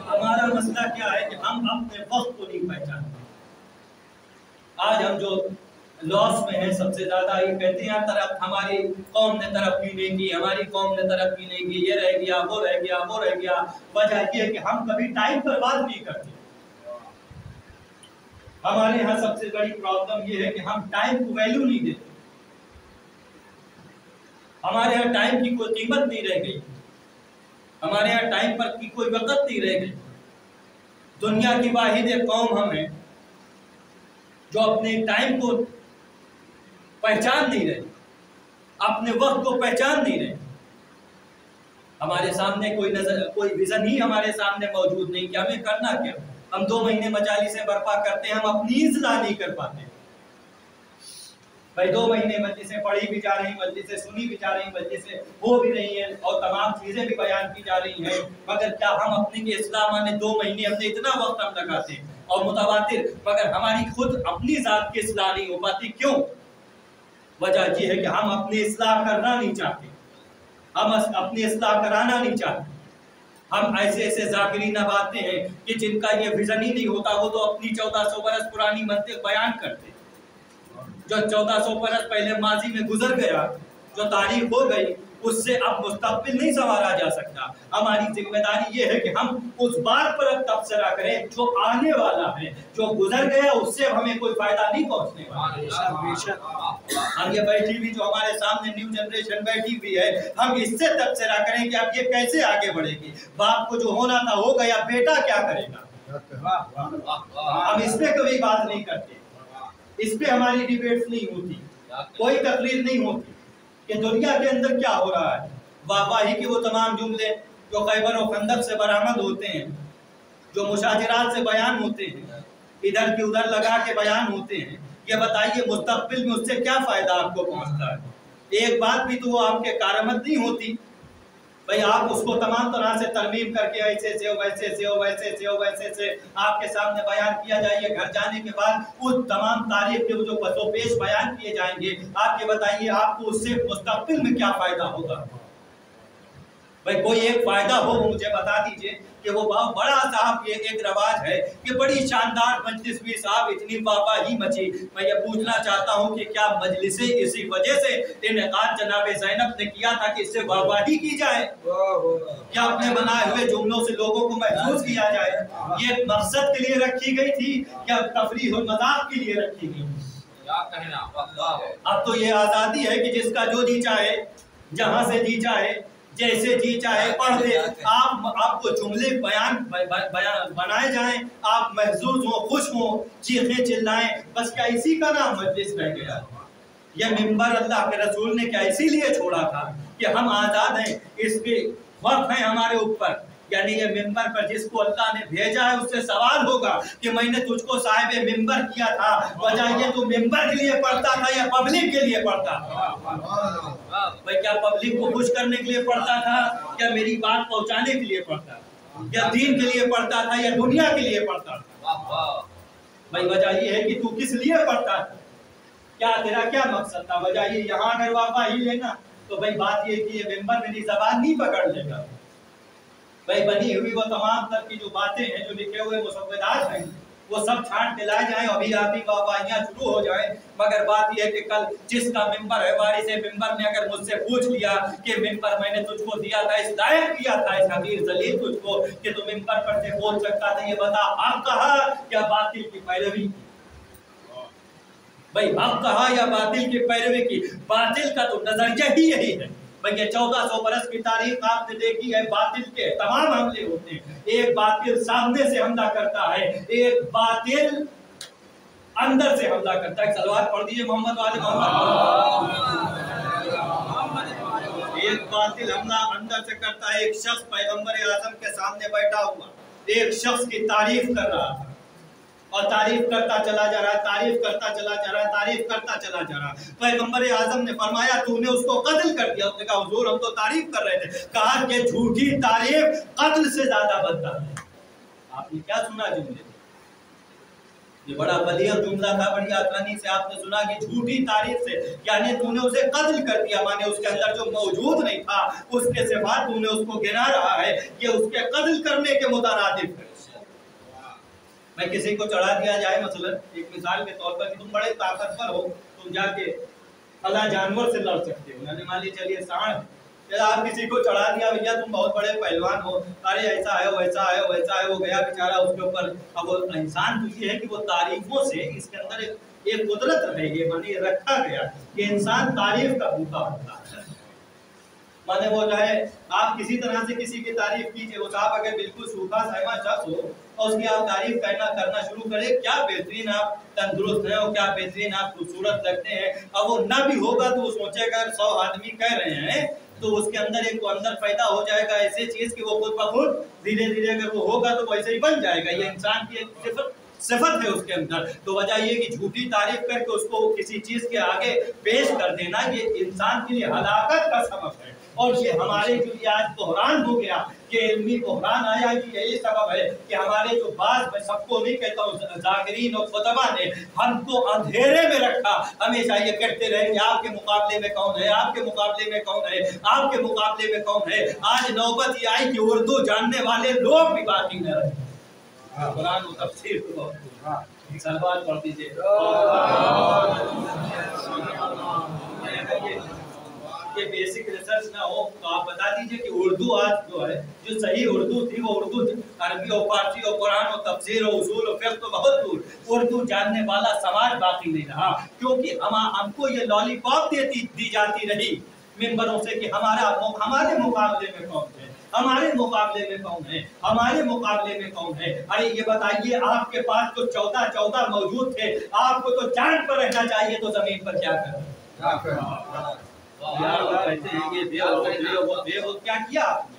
हमारा मसला क्या है कि हम अपने वक्त को नहीं पहचानते। आज हम जो लॉस में है सबसे ज्यादा, ये कहते हैं तरफ हमारी कौम ने तरक्की नहीं की, हमारी कौम ने तरक्की नहीं की, ये रह गया, वो रह गया, वो रह गया। वजह ये है कि हम कभी टाइम पर बात नहीं करते। हमारे यहाँ सबसे बड़ी प्रॉब्लम ये है कि हम टाइम को वैल्यू नहीं देते। हमारे यहाँ टाइम की कोई कीमत नहीं रह गई, हमारे यहाँ टाइम पर की कोई वक़्त नहीं रह गई। दुनिया की वाहिद कौम हम हैं जो अपने टाइम को पहचान नहीं रहे, अपने वक्त को पहचान नहीं रहे। हमारे सामने कोई विजन ही हमारे सामने मौजूद नहीं कि हमें करना क्या। हम 2 महीने मजालिसें बर्पा करते हैं, हम अपनी इस्लाह नहीं कर पाते। भाई 2 महीने मजलिसें पढ़ी भी जा रही, मजलिसें सुनी भी जा रही, मजलिसें हो भी रही हैं और तमाम चीजें भी बयान की जा रही हैं, मगर क्या हम अपने के इस्लाम में 2 महीने हमने इतना वक्त हम लगाते हैं और मुतवातिर, मगर हमारी खुद अपनी जात की इस्लाह नहीं हो पाती। क्यों? वजह ये है कि हम अपनी इस्लाह करना नहीं चाहते, हम अपनी इस्लाह कराना नहीं चाहते। हम ऐसे ऐसे ज़ाकिरीन नवाते हैं कि जिनका ये विजन ही नहीं होता, वो तो अपनी 1400 बरस पुरानी मंतिक बयान करते, जो 1400 बरस पहले माजी में गुजर गया, जो तारीख हो गई, उससे अब मुस्तक़बिल नहीं संवारा जा सकता। हमारी जिम्मेदारी ये है कि हम उस बात पर अब तबसरा करें जो आने वाला है, जो गुजर गया उससे हमें कोई फायदा नहीं पहुंचने वाला। हम ये बैठी हुई जो हमारे सामने न्यू जनरेशन बैठी हुई है, हम इससे तबसरा करें कि अब ये कैसे आगे बढ़ेगी। बाप को जो होना था हो गया, बेटा क्या करेगा। हम इस पे कभी बात नहीं करते, इस पे हमारी डिबेट्स नहीं होती, कोई तकरीर नहीं होती कि दुनिया के अंदर क्या हो रहा है। वाही के वो तमाम जुमले जो खैबर और खंदक से बरामद होते हैं, जो मुशाजरात से बयान होते हैं, इधर की उधर लगा के बयान होते हैं, ये बताइए मुस्तक़बिल में उससे क्या फायदा आपको पहुंचता है। एक बात भी तो वो आपके कारआमद नहीं होती। भाई आप उसको तमाम तरह से तरमीम करके ऐसे से हो, वैसे से हो, वैसे से हो, वैसे से आपके सामने बयान किया जाइए। घर जाने के बाद उस तमाम तारीख के जो पसोपेश बयान किए जाएंगे, आप ये बताइए आपको उससे मुस्तक़बिल में क्या फायदा होगा। भाई कोई एक फायदा हो मुझे बता दीजिए कि वो बहुत बड़ा साहब ये एक रवाज है कि बड़ी शानदार मजलिस भी साहब इतनी वाहवाही मची। मैं ये पूछना चाहता हूँ कि क्या मजलिसें इसी वजह से इनेकाद जनाब ज़ैनब ने किया था कि इससे वाहवाही की जाए, क्या अपने बनाए हुए जुमलों से लोगों को महसूस किया जाए। ये मकसद के लिए रखी गई थी या तफरीह और मजाक के लिए रखी गई? अब तो ये आज़ादी है कि जिसका जो जी चाहे, जहाँ से जी चाहे, जैसे जी चाहे पढ़ दे। आपको जुमले बयान बनाए जाएं, आप महसूस हो, खुश हो, चीखें चिल्लाएं, बस क्या इसी का नाम मजलिस रह गया। यह मिंबर अल्लाह के रसूल ने क्या इसीलिए छोड़ा था कि हम आज़ाद हैं, इसके वक्त है हमारे ऊपर। यानी ये मिंबर पर जिसको अल्लाह ने भेजा है उससे सवाल होगा कि मैंने तुझको साहिब मिंबर किया था, वजह ये तू मिंबर के लिए पढ़ता था या पब्लिक के लिए पढ़ता था। भाई क्या पब्लिक को खुश करने के लिए पढ़ता था, क्या मेरी बात पहुंचाने के लिए पढ़ता था, या दीन के लिए पढ़ता था, या दुनिया के लिए पढ़ता था। भाई वजह ये है कि तू किस लिए पढ़ता था, क्या तेरा क्या मकसद था। वजह ये यहाँ अगर वाहवाही लेना तो भाई बात ये कि ये मिंबर मेरी जबान नहीं पकड़ लेगा। भाई बनी हुई वो तमाम तर की जो बातें हैं, जो लिखे हुए मुसव्वदात हैं, वो सब छांट के लाए जाएं, अभी आती वाहवाहियां शुरू हो जाएं। मगर बात यह है कि कल जिसका मिंबर है, वारिस मिंबर ने अगर मुझसे पूछ लिया कि मिंबर मैंने तुझको दिया था, इस लायक किया था, इस हकीर जलील तुझको कि तू मिंबर पर से बोल सकता था, ये बता हक कहा क्या बातिल की पैरवी। भाई हक कहा या बातिल की पैरवी की, बातिल का तो नजरिया ही यही है। भाई ये 1400 बरस की तारीख आपने देखी है, बातिल के तमाम हमले होते हैं। एक बातिल सामने से हमला करता है, एक बातिल अंदर से हमला करता है। सलवात पढ़ दीजिए मोहम्मद वाले मोहम्मद। एक बातिल हमला अंदर से करता है, एक शख्स पैगंबर आजम के सामने बैठा हुआ एक शख्स की तारीफ कर रहा था और तारीफ करता चला जा रहा, तारीफ करता चला जा रहा, तारीफ करता चला जा रहा। पैगंबर आजम ने फरमाया तूने उसको कत्ल कर दिया। उसने कहा हुजूर हम तो तारीफ कर रहे थे। कहा कि झूठी तारीफ कत्ल से ज्यादा बदतर है। आपने क्या सुना जुमले? ये बड़ा बलिया जुमला था, बड़ी आसानी से आपने सुना कि झूठी तारीफ से, यानी तूने उसे कत्ल कर दिया, माने उसके अंदर जो मौजूद नहीं था उसके सिवा तूने उसको गिना रहा है, ये उसके कत्ल करने के मुतरादिफ है। मैं किसी को चढ़ा दिया जाए, मसलन एक मिसाल के तौर पर कि तुम बड़े ताकतवर हो, तुम जाके फला जानवर से लड़ सकते हो, मैंने मान लीजिए चलिए सांड, या आप किसी को चढ़ा दिया भैया तुम बहुत बड़े पहलवान हो, अरे ऐसा है वैसा है वैसा है, वो गया बेचारा उसके ऊपर। अब वो इंसान तो ये है कि वो तारीफों से इसके अंदर एक कुदरत है, ये माने रखा गया कि इंसान तारीफ का भूखा होता है। माने वो जो है आप किसी तरह से किसी की तारीफ कीजिए, वो साहब अगर बिल्कुल सूखा सहमा शख्स हो और उसकी आप तारीफ करना शुरू करें, क्या बेहतरीन आप तंदुरुस्त हैं और क्या बेहतरीन आप खूबसूरत लगते हैं। अब वो ना भी होगा तो वो सोचेगा 100 आदमी कह रहे हैं, तो उसके अंदर एक अंदर पैदा हो जाएगा ऐसी चीज कि वो खुद ब खुद धीरे धीरे अगर वो होगा तो वैसे ही बन जाएगा। ये इंसान की एक सिफत है उसके अंदर। तो वजह ये कि झूठी तारीफ करके उसको किसी चीज के आगे पेश कर देना, ये इंसान के लिए हलाकत का सबब है। और ये हमारे जो ये आज बहरान हो गया कि इल्मी बहरान आया, यही सबब है कि हमारे जो बात, मैं सबको नहीं कहता हूँ, जाकिरीन और खुतबा ने हमको अंधेरे में रखा। हमेशा ये कहते रहे आपके मुकाबले में कौन है, आपके मुकाबले में कौन है, आपके मुकाबले में कौन है। आज नौबत ये आई कि उर्दू जानने वाले लोग भी बाकी न रहे। कुरान और तफसीर को सलवात पढ़ दीजिए। ये बेसिक रिसर्च ना हो तो आप बता दीजिए कि उर्दू आज जो है, जो सही उर्दू थी वो उर्दू अरबी और फारसी और कुरान और तफसीर और उसूल और फिक़्ह तो बहुत दूर, उर्दू जानने वाला समाज बाकी नहीं रहा। क्योंकि हमको ये लॉलीपॉप दी जाती रही मिंबरों से कि हमारे मुकाबले में कौन है, हमारे मुकाबले में कौन है, हमारे मुकाबले में कौन है। अरे ये बताइए आपके पास तो 14 मौजूद थे, आपको तो चांद पर रहना चाहिए, तो जमीन पर क्या कर यार वो कहते हैं ये वो क्या किया आपने।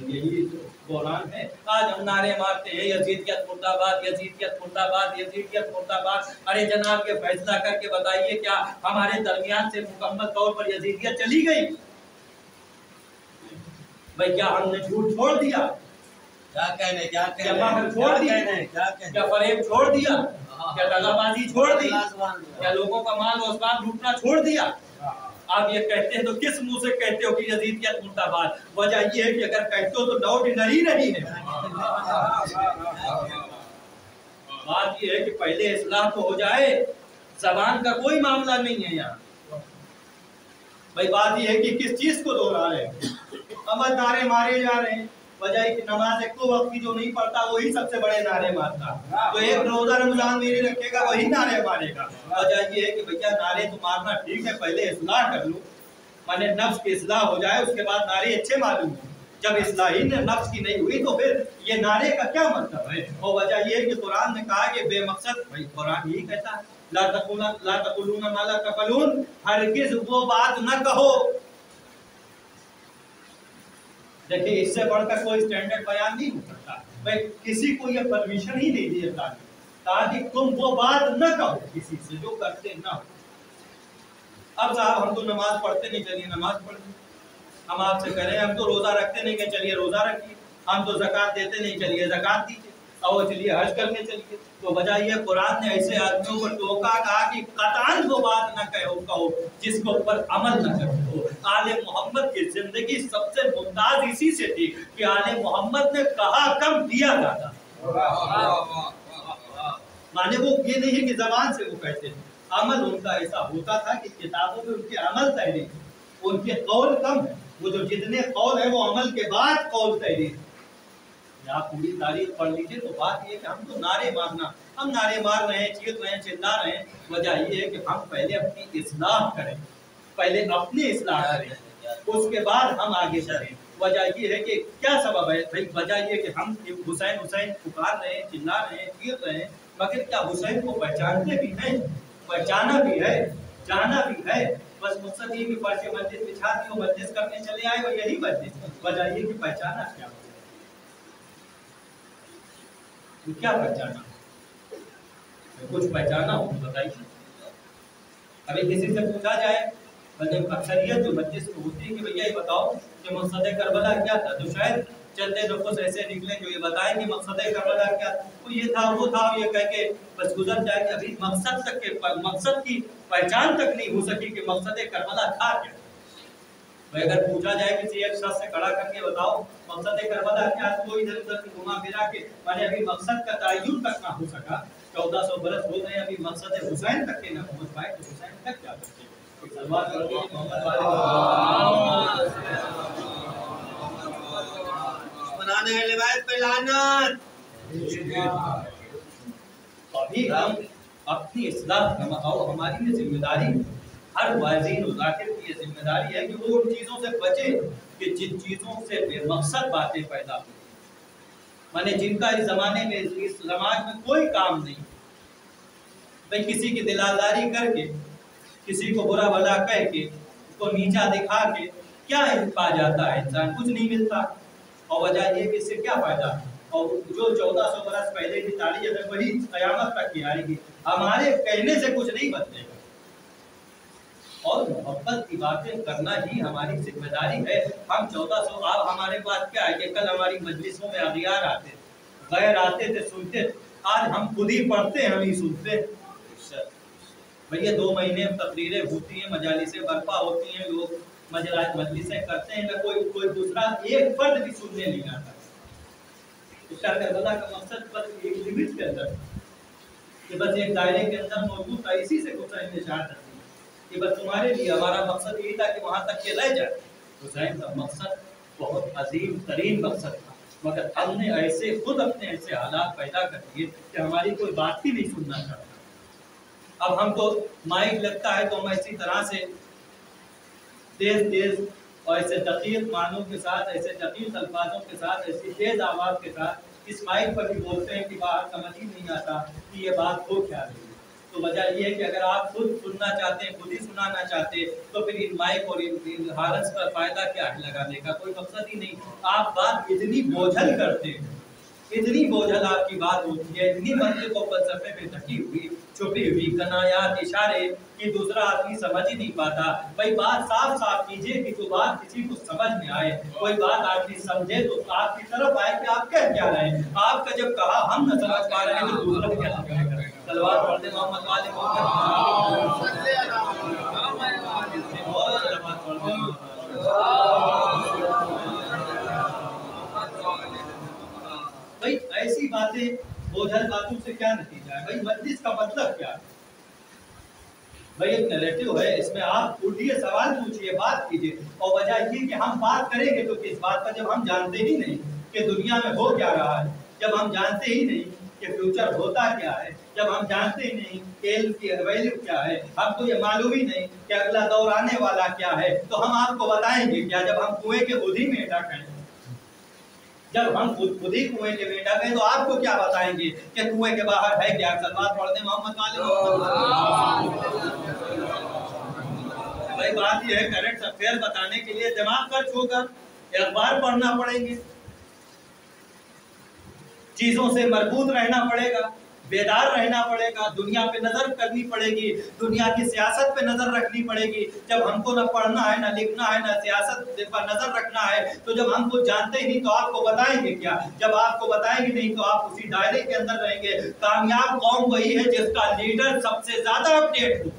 यही बहरान है। आज हम नारे मारते हैं यजीदियत मुर्दाबाद, यजीदियत मुर्दाबाद, यजीदियत मुर्दाबाद। अरे जनाब के फैसला करके बताइए क्या हमारे दरमियान से मुकम्मल तौर पर यजीदियत चली गई? भाई क्या हमने झूठ छोड़ दिया? क्या कहने छोड़ दिया? क्या फरेब छोड़ दिया? क्या दगाबाजी छोड़ दी? क्या लोगों का माल और असबाब लूटना छोड़ दिया? आप ये कहते हैं तो किस मुंह से कहते हो कि यजीदियत मुर्दाबाद? वजह ये है कि अगर कहते हो तो डाउट नहीं रही है। बात ये है कि पहले इस्लाह तो हो जाए, जबान का कोई मामला नहीं है यहाँ। भाई बात ये है कि किस चीज को दोहरा रहे हैं, अब नारे मारे जा रहे हैं। वजह कि नमाज एक वक्त की जो नहीं पढ़ता वही सबसे बड़े नारे मारता, तो एक रोजा रमजान मेरी रखेगा वही नारे मारेगा। वजह ये है कि भैया नारे तो मारना ठीक है, पहले इस्लाह कर लो, माने नफ्स की इस्लाह हो जाए, उसके बाद नारे अच्छे मालूम है। जब इस्लाह ही नफ्स की नहीं हुई तो फिर ये नारे का क्या मतलब है। और वजह ये है कि कुरान ने कहा कि बेमकसद, भाई कुरान यही कहता है ला तकुलूना मा ला तफअलून, हरगिज़ वो बात न कहो। देखिए इससे बढ़कर कोई स्टैंडर्ड बयान नहीं हो सकता। भाई किसी को ये परमिशन ही नहीं दी अल्लाह ने, कहा कि तुम वो बात न कहो किसी से जो करते ना हो। अब साहब हम तो नमाज पढ़ते नहीं, चलिए नमाज पढ़ते। हम आपसे कह रहे हैं हम तो रोजा रखते नहीं, कि चलिए रोजा रखिए। हम तो ज़कात देते नहीं, चलिए ज़कात दीजिए। और चलिए हज करने चलिए। तो वजह ये कुरान ने ऐसे आदमियों को टोका, कहा कि कतान वो बात न कहो जिसके ऊपर अमल न करो। आले मोहम्मद की जिंदगी सबसे मुमताज इसी से थी कि आले मोहम्मद ने कहा कम दिया ज्यादा। माने वो ये नहीं कि जबान से वो कहते थे, अमल उनका ऐसा होता था कि किताबों में उनके अमल तहरीर, उनके कौल कम है। वो जो जितने कौल है वो अमल के बाद कौल तहरीर। आप पूरी तारीख पढ़ लीजिए तो बात ये कि हम तो नारे मारना हम नारे मार रहे हैं, चीख रहे हैं, चिल्ला रहे हैं। वजह ये है कि हम पहले अपनी इस्लाह करें, पहले अपनी इस्लाह करें, उसके बाद हम आगे बढ़ें। वजह ये है कि क्या सबब है भाई? वजह ये है कि हम हुसैन हुसैन पुकार रहे हैं, चिल्ला रहे हैं, चीख रहे हैं, मगर क्या हुसैन को पहचानते भी हैं? पहचाना भी है, जाना भी है? बस मकसद ये कि फर्श मस्जिद बिछा दी, मस्जिद करने चले आए, वो यही मस्जिद। वजह ये कि पहचाना क्या, क्या पहचाना? कुछ पहचाना हो तो बताइए। अभी किसी से पूछा जाए, मतलब अक्सरियत जो मस्जिद में होती है कि भैया ये बताओ कि मकसद करबला क्या था, तो शायद चंद लोग ऐसे निकले जो ये बताएं कि मकसद करबला क्या था, तो ये था वो था, ये कह के बस गुजर जाए। अभी मकसद तक के मकसद की पहचान तक नहीं हो सकी कि मकसद करबला था क्या। भाई अगर पूछा जाए किसी एक शख्स से खड़ा करके बताओ मकसद करबला क्या, तो इधर उधर घुमा फिरा के माने अभी मकसद का तयन तक ना हो सका। 1400 बरस हो गए, अभी मकसद हुसैन तक के ना पहुंच पाए, तो हुसैन तक क्या करते? सलवात पढ़ते हैं मोहम्मद वाले बनाने रिवायत पे लानत। अभी हम अपनी इस्लाह और हमारी ये जिम्मेदारी, हर वाज़ीन और ज़ाकिर की ये जिम्मेदारी है कि वो उन चीज़ों से बचे कि जिन चीज़ों से बेमकसद बातें पैदा हो, माने जिनका इस ज़माने में, इस समाज में कोई काम नहीं। भाई किसी की दिलादारी करके, किसी को बुरा भला कह के, उसको नीचा दिखा के क्या पा जाता है इंसान? कुछ नहीं मिलता। और वजह ये कि इससे क्या फायदा? और जो 1400 बरस पहले की तारीख है वही कयामत तक की आएगी। हमारे कहने से कुछ नहीं बदलेगा, और मोहब्बत की बातें करना ही हमारी जिम्मेदारी है। हम 1400, अब हमारे पास क्या है कि कल हमारी मजलिसों में अगियार आते, गैर आते थे, सुनते, आज हम खुद ही पढ़ते हैं, हम ही सुनते। भैया 2 महीने तकरीरें होती हैं, मजालिसें बर्पा होती हैं, लोग मजलिसें करते हैं, ना कोई दूसरा एक फर्द भी सुनने नहीं आता। इसका करबला का मकसद बस एक लिमिट के अंदर, कि बस एक दायरे के अंदर मौजूद था, इसी से हुसैन ने चाहा था कि बस तुम्हारे लिए हमारा मकसद यही था कि वहां तक के रह जाए। हुसैन का मकसद बहुत अजीम तरीन मकसद था, मगर हमने ऐसे खुद अपने ऐसे हालात पैदा कर दिए कि हमारी कोई बात ही नहीं सुनना चाहता। अब हमको माइक लगता है तो हम ऐसी तरह से तेज और ऐसे दकीक मानों के साथ, ऐसे दकीक अल्फाजों के साथ, ऐसी तेज आवाज़ के साथ इस माइक पर भी बोलते हैं कि बाहर समझ ही नहीं आता कि ये बात हो क्या रही है। तो वजह ये है कि अगर आप खुद सुनना चाहते हैं, खुद ही सुनाना चाहते, तो फिर इन माइक और इन हालत पर फायदा क्या है लगाने का? कोई मकसद ही नहीं। आप बात इतनी बोझल करते हैं, इतनी बोझल आपकी बात होती है, इतनी मंजिल को फलसफे में ढकी हुई, छुपी हुई कनायात इशारे कि दूसरा आदमी समझ ही नहीं पाता। भाई बात साफ साफ कीजिए कि तो बात किसी को समझ में आए, कोई बात आदमी समझे तो आपकी तरफ आए कि आप कह क्या रहे हैं। आपका जब कहा हम न समझ पा रहे हैं तो दूसरा क्या करेगा? सलवात पढ़ते मोहम्मद वाले भाई ऐसी बातें, बोझल बातों से क्या नतीजा है? भाई मजलिस का मतलब क्या है? भाई एक नैरेटिव है, इसमें आप उठिए, सवाल पूछिए, बात कीजिए। और वजह ये कि हम बात करेंगे तो किस बात पर, जब हम जानते ही नहीं कि दुनिया में हो क्या रहा है, जब हम जानते ही नहीं कि फ्यूचर होता क्या है, जब हम जानते ही नहीं कि इल्म की वैल्यू क्या है, हमको ये मालूम ही नहीं कि अगला दौर आने वाला क्या है, तो हम आपको बताएंगे क्या? जब हम कुएं के खुद ही में अटक हैं, जब हम खुद ही कुएं के बेटा गए तो आपको क्या बताएंगे कि कुएं के बाहर है क्या? सलवात पढ़ने मोहम्मद वाले। भाई बात ये है, करंट अफेयर बताने के लिए दिमाग खर्च होगा, अखबार पढ़ना पड़ेंगे, चीजों से मरबूत रहना पड़ेगा, बेदार रहना पड़ेगा, दुनिया पे नजर करनी पड़ेगी, दुनिया की सियासत पे नजर रखनी पड़ेगी। जब हमको न पढ़ना है, न लिखना है, न सियासत पर नजर रखना है, तो जब हम कुछ जानते ही नहीं तो आपको बताएंगे क्या? जब आपको बताएंगे नहीं तो आप उसी दायरे के अंदर रहेंगे। कामयाब कौम वही है जिसका लीडर सबसे ज्यादा अपडेट हो।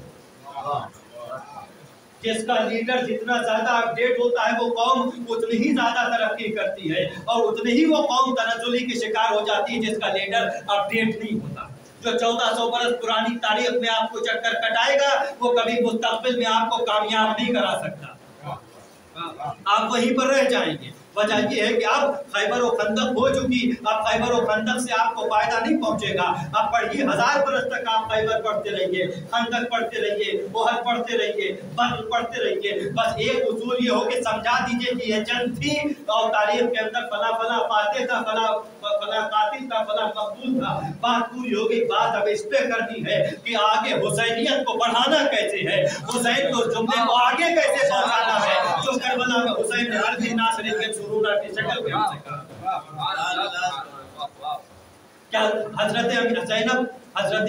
जिसका लीडर जितना ज्यादा अपडेट होता है वो कौम उतनी ही ज्यादा तरक्की करती है, और उतनी ही वो कौम तनज़्ज़ुली की शिकार हो जाती है जिसका लीडर अपडेट नहीं होता। जो 1400 बरस पुरानी तारीख में आपको चक्कर कटाएगा वो कभी मुस्तक़बिल में आपको कामयाब नहीं करा सकता। आप वहीं पर रह जाएंगे। वजह ये है कि अब खैबर और खंदक हो चुकी, अब खैबर और खंदक से आपको फायदा नहीं पहुंचेगा। अब पढ़िए 1000 बरस तक आप खैबर पढ़ते रहिए, खंदक पढ़ते रहिए, ओहद पढ़ते रहिए, बद्र पढ़ते रहिए, बस एक उसूल ये हो कि समझा दीजिए कि ये जंग थी और तारीख के अंदर फला फला फातेह था, फला फला कातिल था, फला मकतूल था। बात पूरी हो गई। बात अब इस पे करनी है कि आगे हुसैनियत को बढ़ाना कैसे है, हुसैन को जुम्मे को आगे कैसे पहुंचाना है, जो करबला में हुसैन ने अर्ज़ नासरिन के सुरूर की शक्ल में हमसे कहा। क्या हजरत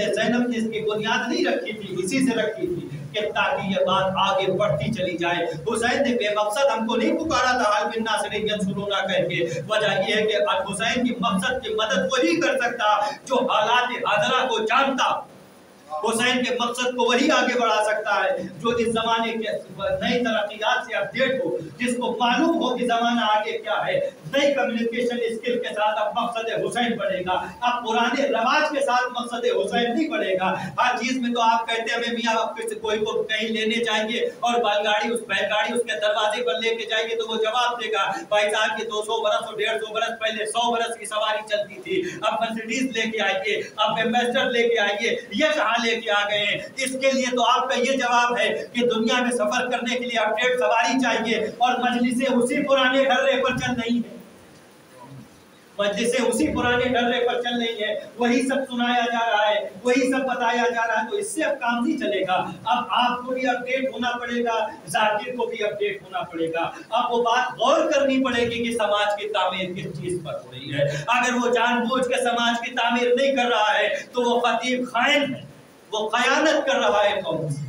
ज़ैनब ने इसकी बुनियाद नहीं रखी थी, इसी से रखी थी कि ताकि ये बात आगे बढ़ती चली जाए। हुसैन ने बेमकसद हमको नहीं पुकारा था हाल बिन नासरिन यंसुरूना करके। वजह ये है कि हुसैन की मकसद की मदद वही कर सकता जो हालात हाजरा को जानता। हुसैन के मकसद को वही आगे बढ़ा सकता है जो इस जमाने के नई तरक्कियात से अपडेट हो, जिसको मालूम हो कि जमाना आगे क्या है। नई कम्युनिकेशन स्किल के साथ अब मकसद हुसैन बढ़ेगा, अब पुराने रवाज के साथ मकसद हुसैन नहीं बढ़ेगा। हर चीज में तो आप कहते हैं मियाँ आप कोई को कहीं लेने जाएंगे और बैलगाड़ी उसके दरवाजे पर लेके जाएंगे तो वो जवाब देगा भाई साहब की 200 बरस और 150 बरस पहले 100 बरस की सवारी चलती थी, अब मर्सिडीज लेके आइए, अब एम्बेसडर लेके आइए, ये कहाँ लेके आ गए हैं। इसके लिए तो आपका ये जवाब है कि दुनिया में सफर करने के लिए अपडेट सवारी चाहिए और मजलिसें उसी पुराने ढर्रे पर चल रही है, मजलिसें उसी पुराने ढर्रे पर चल रही है, वही सब सुनाया जा रहा है, वही सब बताया जा रहा है। तो इससे अब काम नहीं चलेगा। अब आपको भी अपडेट होना पड़ेगा, जाकिर को भी अपडेट होना पड़ेगा। अब वो बात गौर करनी पड़ेगी कि समाज की तामीर किस चीज पर हो रही है। अगर वो जानबूझ के समाज की तामीर नहीं कर रहा है तो वो खतीब खाइन है, वो खयानत कर रहा है कौम से।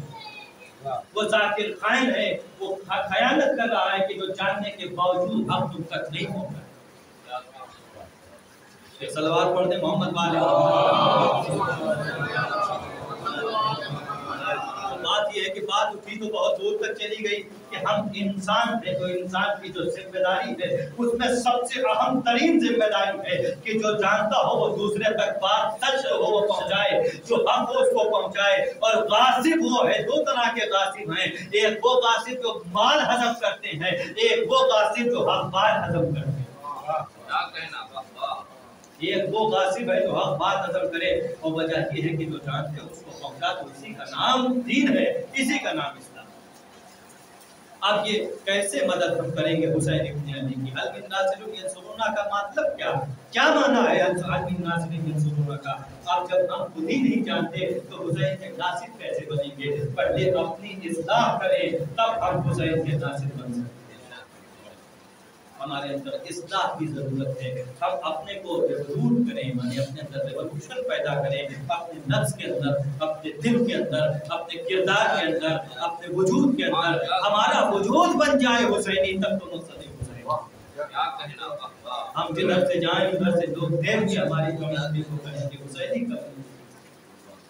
वो जाकिर खाइन है, वो खयानत कर रहा है कि जो जानने के बावजूद हम तुम तक नहीं पहुंचा। सलवार पढ़ दे मोहम्मद वाले। बात यह है कि बात उठी तो बहुत दूर तक चली गई कि हम इंसान थे, तो इंसान की जो जिम्मेदारी है उसमें सबसे अहम तरीन जिम्मेदारी है कि जो जानता हो वो दूसरे तक बात सच हो वो पहुंचाए, जो हक हो उसको पहुंचाए। और गासिब वो है, दो तरह के गासिब हैं, एक वो गासिब जो माल हजम करते हैं, एक वो गासिब जो हक बात हजम करते हैं। एक वो गासिब है जो हक बात हजम करे, और वजह ये है कि जो जानते हैं उसको पहुंचा, तो इसी का नाम दीन है, इसी का नाम इस्लाम। अब ये कैसे मदद हम करेंगे हुसैन इब्न अली की? अल बिन नासिरुन यंसुरूना का मतलब क्या माना है अल बिन नासिरुन यंसुरूना का? अब जब हम खुद ही नहीं जानते तो हुसैन के नासिर कैसे बनेंगे? पहले अपनी इस्लाह करें तब हम हुसैन के नासिर बन सकते हैं। हमारे अंदर इस्लाह की जरूरत है। हम अपने को रिवॉल्यूट करें, माने अपने अंदर रिवॉल्यूशन पैदा करें, अपने नफ्स के अंदर, अपने दिल के अंदर, अपने किरदार के अंदर, अपने वजूद के अंदर हमारा वजूद बन जाए हुसैनी, तब तो नुसरत हुसैन। हम जिधर से जाएं उधर से लोग देख के हमारी कम्युनिटी को कहेंगे हुसैनी कम्युनिटी।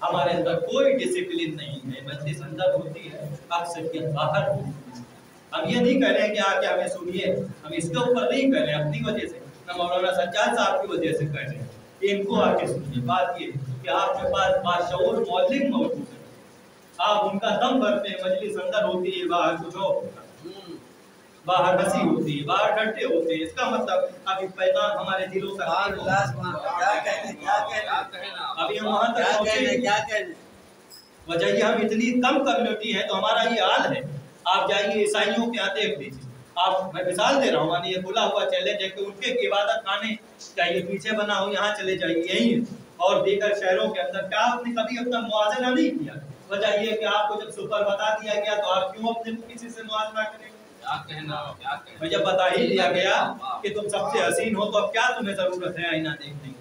हमारे अंदर कोई डिसिप्लिन नहीं है, मजलिस अंदर होती है, अक्सरियत बाहर होती है। हम ये नहीं कह रहे हैं कि आके हमें सुनिए, हम इसके ऊपर नहीं कर रहे हैं अपनी वजह से, ना मौलाना सज्जाद साहब की वजह से कर रहे हैं, इनको आके सुनिए। बात ये कि आपके पास बाशऊर मौलिम मौजूद है, आप उनका दम भरते हैं, मजलिस अंदर होती है, बाहर कुछ और, बाहर हंसी होती है, बाहर डंडे होते हैं। इसका मतलब अभी पैगाम हमारे दिलों तक अभी हम वहां तक पहुंचे। वजह ये हम इतनी कम कम्युनिटी है तो हमारा ये हाल है। आप जाइए ईसाइयों के यहाँ देख लीजिए, आप मैं मिसाल दे रहा हूँ, मानिए खुला हुआ चैलेंज है कि उनके इबादत खाने चाहिए पीछे बना हो, यहाँ चले जाइए, यही और दीगर शहरों के अंदर। क्या आपने कभी अपना मुआवजा नहीं किया? वजह ये कि आपको जब सुपर बता दिया गया तो आप क्यों अपने किसी से मुआवजा करेंगे? जब बता ही दिया गया कि तुम सबसे हसीन हो तो अब क्या तुम्हें जरूरत है आईना देखने की?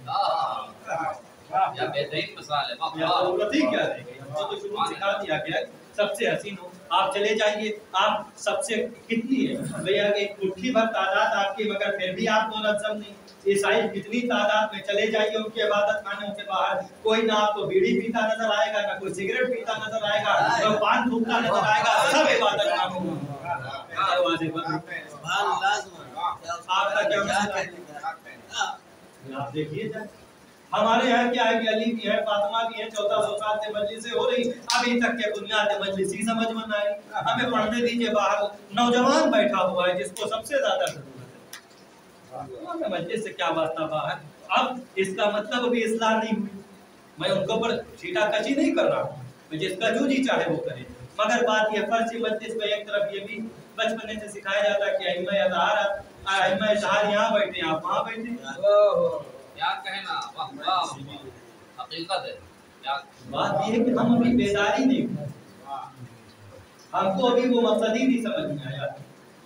जरूरत ही क्या रहेगी? हमको तो शुरू सिखा दिया गया सबसे हसीन हो, आप चले जाइए, आप सबसे कितनी है भैया, एक मुट्ठी भर तादाद आपकी, मगर फिर भी आप मुनज़्ज़म नहीं। ईसाई कितनी तादाद में, चले जाइए उनके इबादत खानों के बाहर, कोई ना आपको बीड़ी पीता नजर आएगा, ना कोई सिगरेट पीता नजर आएगा, ना पान थूकता नजर आएगा, सब इबादत खानों में दरवाजे पर। आपका क्या मसला है? आप देखिए हमारे यहाँ क्या है कि अली भी है, फातिमा भी है, 1400 साल से मजलिसें हो रही, अभी तक के बुनियाद मजलिस ही समझ में आई। हमें पढ़ने दीजिए, बाहर नौजवान बैठा हुआ है जिसको सबसे ज्यादा जरूरत है, मस्जिद से क्या वास्ता बात। अब इसका मतलब अभी इस्लाह नहीं हुई, मैं उनके ऊपर छीटाकशी नहीं कर रहा हूँ, मैं जिसका जो जी चाहे वो करे। मगर बात ये फर्ज मस्जिद में एक तरफ ये भी बचपन से सिखाया जाता है कि अइम्मा इज़हार यहाँ बैठे आप वहाँ बैठे। क्या कहना, वाह वाह, हकीकत है। क्या बात ये है कि हम अभी बेदारी नहीं हुए, हमको अभी वो मकसद ही नहीं समझ में आया।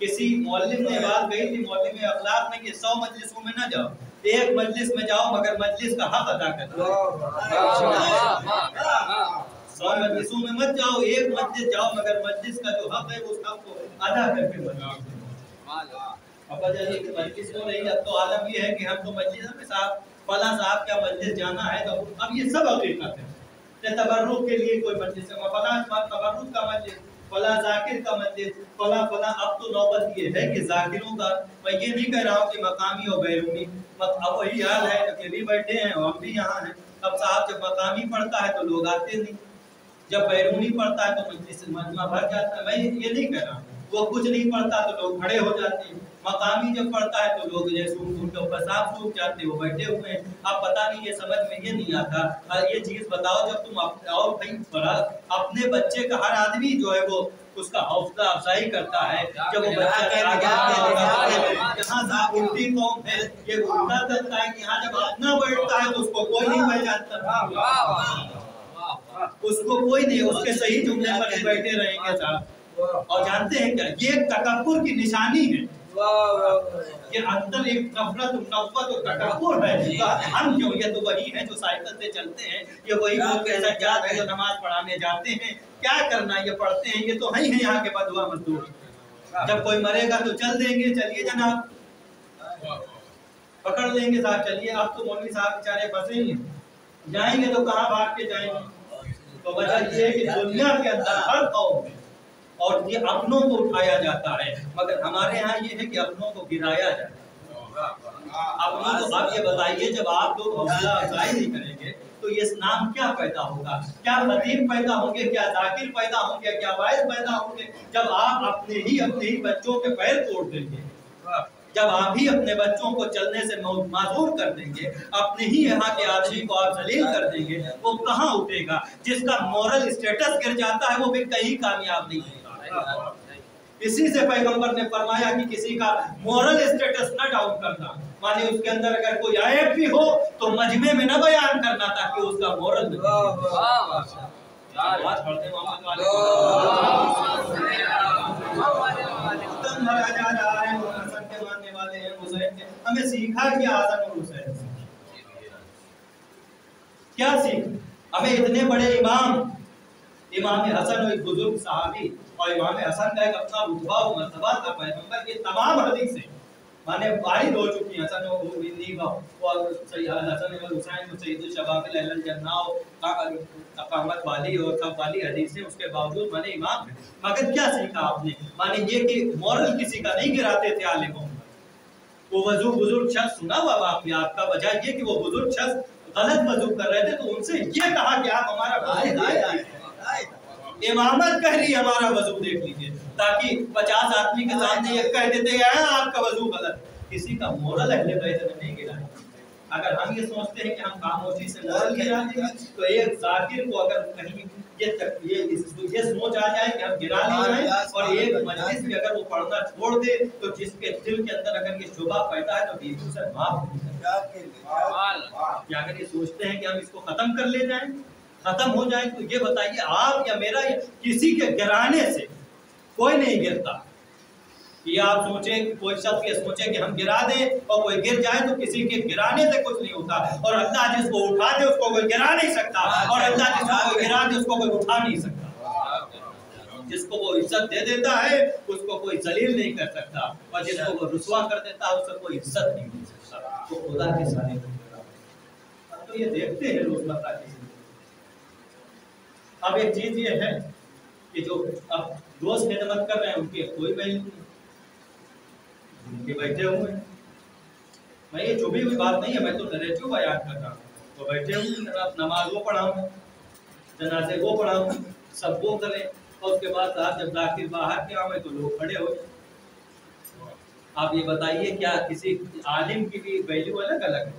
किसी मौलवी ने बात कही थी, मौलवी में अखलाक में कि 100 मजलिसों में ना जाओ, एक मजलिस में जाओ मगर मजलिस का हक अदा करो। 100 मजलिसों में मत जाओ, एक मजलिस जाओ मगर मजलिस का जो हक है उस हक को अदा करके मजलिस हो रही। अब तो आलम ये है कि हम तो मजलिस में साहब फला साहब क्या मजलिस जाना है, तो अब ये सब हकीकत है। तबर्रुक के लिए कोई मजलिस है, फला तबर्रुक का मजलिस, फला जाकिर का मजलिस, फला। अब तो नौबत ये है कि जाकिरों का, मैं ये नहीं कह रहा हूँ कि मकामी और बैरूनी, अब वही हाल है, अकेले बैठे हैं और हम भी यहाँ हैं। अब साहब जब मकामी पढ़ता है तो लोग आते नहीं, जब बैरूनी पढ़ता है तो मजलिस मजमा भर जाता है। मैं ये नहीं कह रहा हूँ, वो कुछ नहीं पढ़ता तो लोग खड़े हो जाते हैं, मकामी जब पढ़ता है तो लोग जैसे उनके ऊपर सांप सूख जाते, वो बैठे हुए हैं। अब पता नहीं ये समझ में ये नहीं आता। ये चीज बताओ, जब तुम और भाई बड़ा अपने बच्चे का, हर आदमी जो है वो उसका हौसला अफजाई करता है जब वो बच्चा यहाँ उल्टी कौम है, ये उल्टा चलता है कि यहाँ जब अपना बैठता है तो उसको कोई नहीं पहचानता, उसको कोई नहीं, उसके सही जुमले पर ही बैठे रहेंगे साहब। और जानते हैं क्या, ये तकब्बुर की निशानी है, ये अंदर एक नफरत और तकब्बुर है। हम जो, ये तो वही है जो साइकिल से चलते हैं, ये वही लोग सज्जाद हैं जो नमाज पढ़ाने जाते हैं। क्या करना, ये पढ़ते हैं, ये तो है ही यहाँ के बदुआ मजदूर। जब कोई मरेगा तो चल देंगे, चलिए जनाब पकड़ लेंगे साहब, चलिए। अब तो मौलवी साहब बेचारे फंसे ही हैं, जाएंगे तो कहाँ भाग के जाएंगे। तो वजह ये है कि दुनिया के अंदर हर कौम में और ये अपनों को उठाया जाता है, मगर हमारे यहाँ ये है कि अपनों को गिराया जाता है। अपनों को आप ये बताइए, जब आप लोग हौसला अफजाई नहीं करेंगे तो ये नाम क्या पैदा होगा, क्या खतीब पैदा होंगे, क्या जाकिर पैदा होंगे, क्या वाइज पैदा होंगे, जब आप अपने ही बच्चों के पैर तोड़ देंगे, जब आप ही अपने बच्चों को चलने से माजूर कर देंगे, अपने ही यहाँ के आदमी को आप जलील कर देंगे, वो कहाँ उठेगा। जिसका मोरल स्टेटस गिर जाता है वो फिर कहीं कामयाब नहीं होगा। इसी से पैगंबर ने फरमाया कि किसी का मोरल स्टेटस न डाउन करना, माने उसके अंदर अगर कोई ऐब भी हो तो मजमे में न बयान करना ताकि उसका मोरल हमें सीखा क्या आदम और हुसैन, क्या सीख। हमें इतने बड़े इमाम हसन एक बुजुर्ग सहाबी, और इमाम हसन का एक अपना रुतबा और मर्तबा था, पैगंबर के तमाम हदीसें माने वारिद हो चुकी हैं। हसन और हुसैन को सैयदुल शबाबिल अहल जन्ना अकामत वाली और सब वाली हदीसें, उसके बावजूद माने इमाम है। मगर क्या सीखा आपने, माने ये कि मोरल किसी का नहीं गिराते थे आलिमों। वो बुजुर्ग शख्स सुना हुआ आपने, आपका वजह ये कि वो बुजुर्ग शख्स गलत वजू कर रहे थे तो उनसे ये कहा कि आप हमारा इमामत कह रही हमारा वजू देख लीजिए, ताकि 50 आदमी के सामने ये कह देते हैं आपका वजू गलत। किसी का मोरल अहले बैत ने नहीं गिराया। अगर हम ये सोचते हैं कि हम खामोशी से मोरल गिरा देंगे तो एक जाकिर को अगर कहीं ये सोच आ जाए कि हम गिरा ले जाएं, और एक मजलिस में अगर वो पढ़ना छोड़ दे तो जिसके दिल के अंदर अगर ये शुबा पैदा है तो बिल्कुल से माफ क्या अगर ये सोचते हैं कि हम इसको खत्म कर ले जाएं, खत्म हो जाए, तो ये बताइए आप या मेरा या किसी के गिराने से कोई नहीं गिरता। ये आप सोचे, कोई शख्स ये सोचे कि हम गिरा दें और कोई गिर जाए तो किसी के गिराने से कुछ नहीं होता, और अल्लाह जिसको उठा दे उसको कोई गिरा नहीं सकता, और अल्लाह जिसको कोई गिरा दे उसको कोई उठा नहीं सकता। जिसको वो इज्जत दे देता है उसको कोई जलील नहीं कर सकता, और जिसको वो रुसवा कर देता है उसको कोई इज्जत नहीं दे सकता। तो खुदा के सारे तो ये देखते हैं रोजमर्रा की। अब एक चीज ये है कि जो अब रोज खिदमत कर रहे हैं उनकी कोई वैल्यू नहीं, उनके बैठे हुए हैं। मैं ये छुपी हुई बात नहीं है, मैं तो नरेटिव बयान कर रहा हूँ। तो बैठे हुए नमाज वो पढ़ाऊँ, जनाजे वो पढ़ाऊँ, सब वो करें, और उसके बाद साहब जब दाखिल बाहर के आवे तो लोग खड़े हो जाए। आप ये बताइए क्या किसी आलिम की भी वैल्यू अलग अलग है?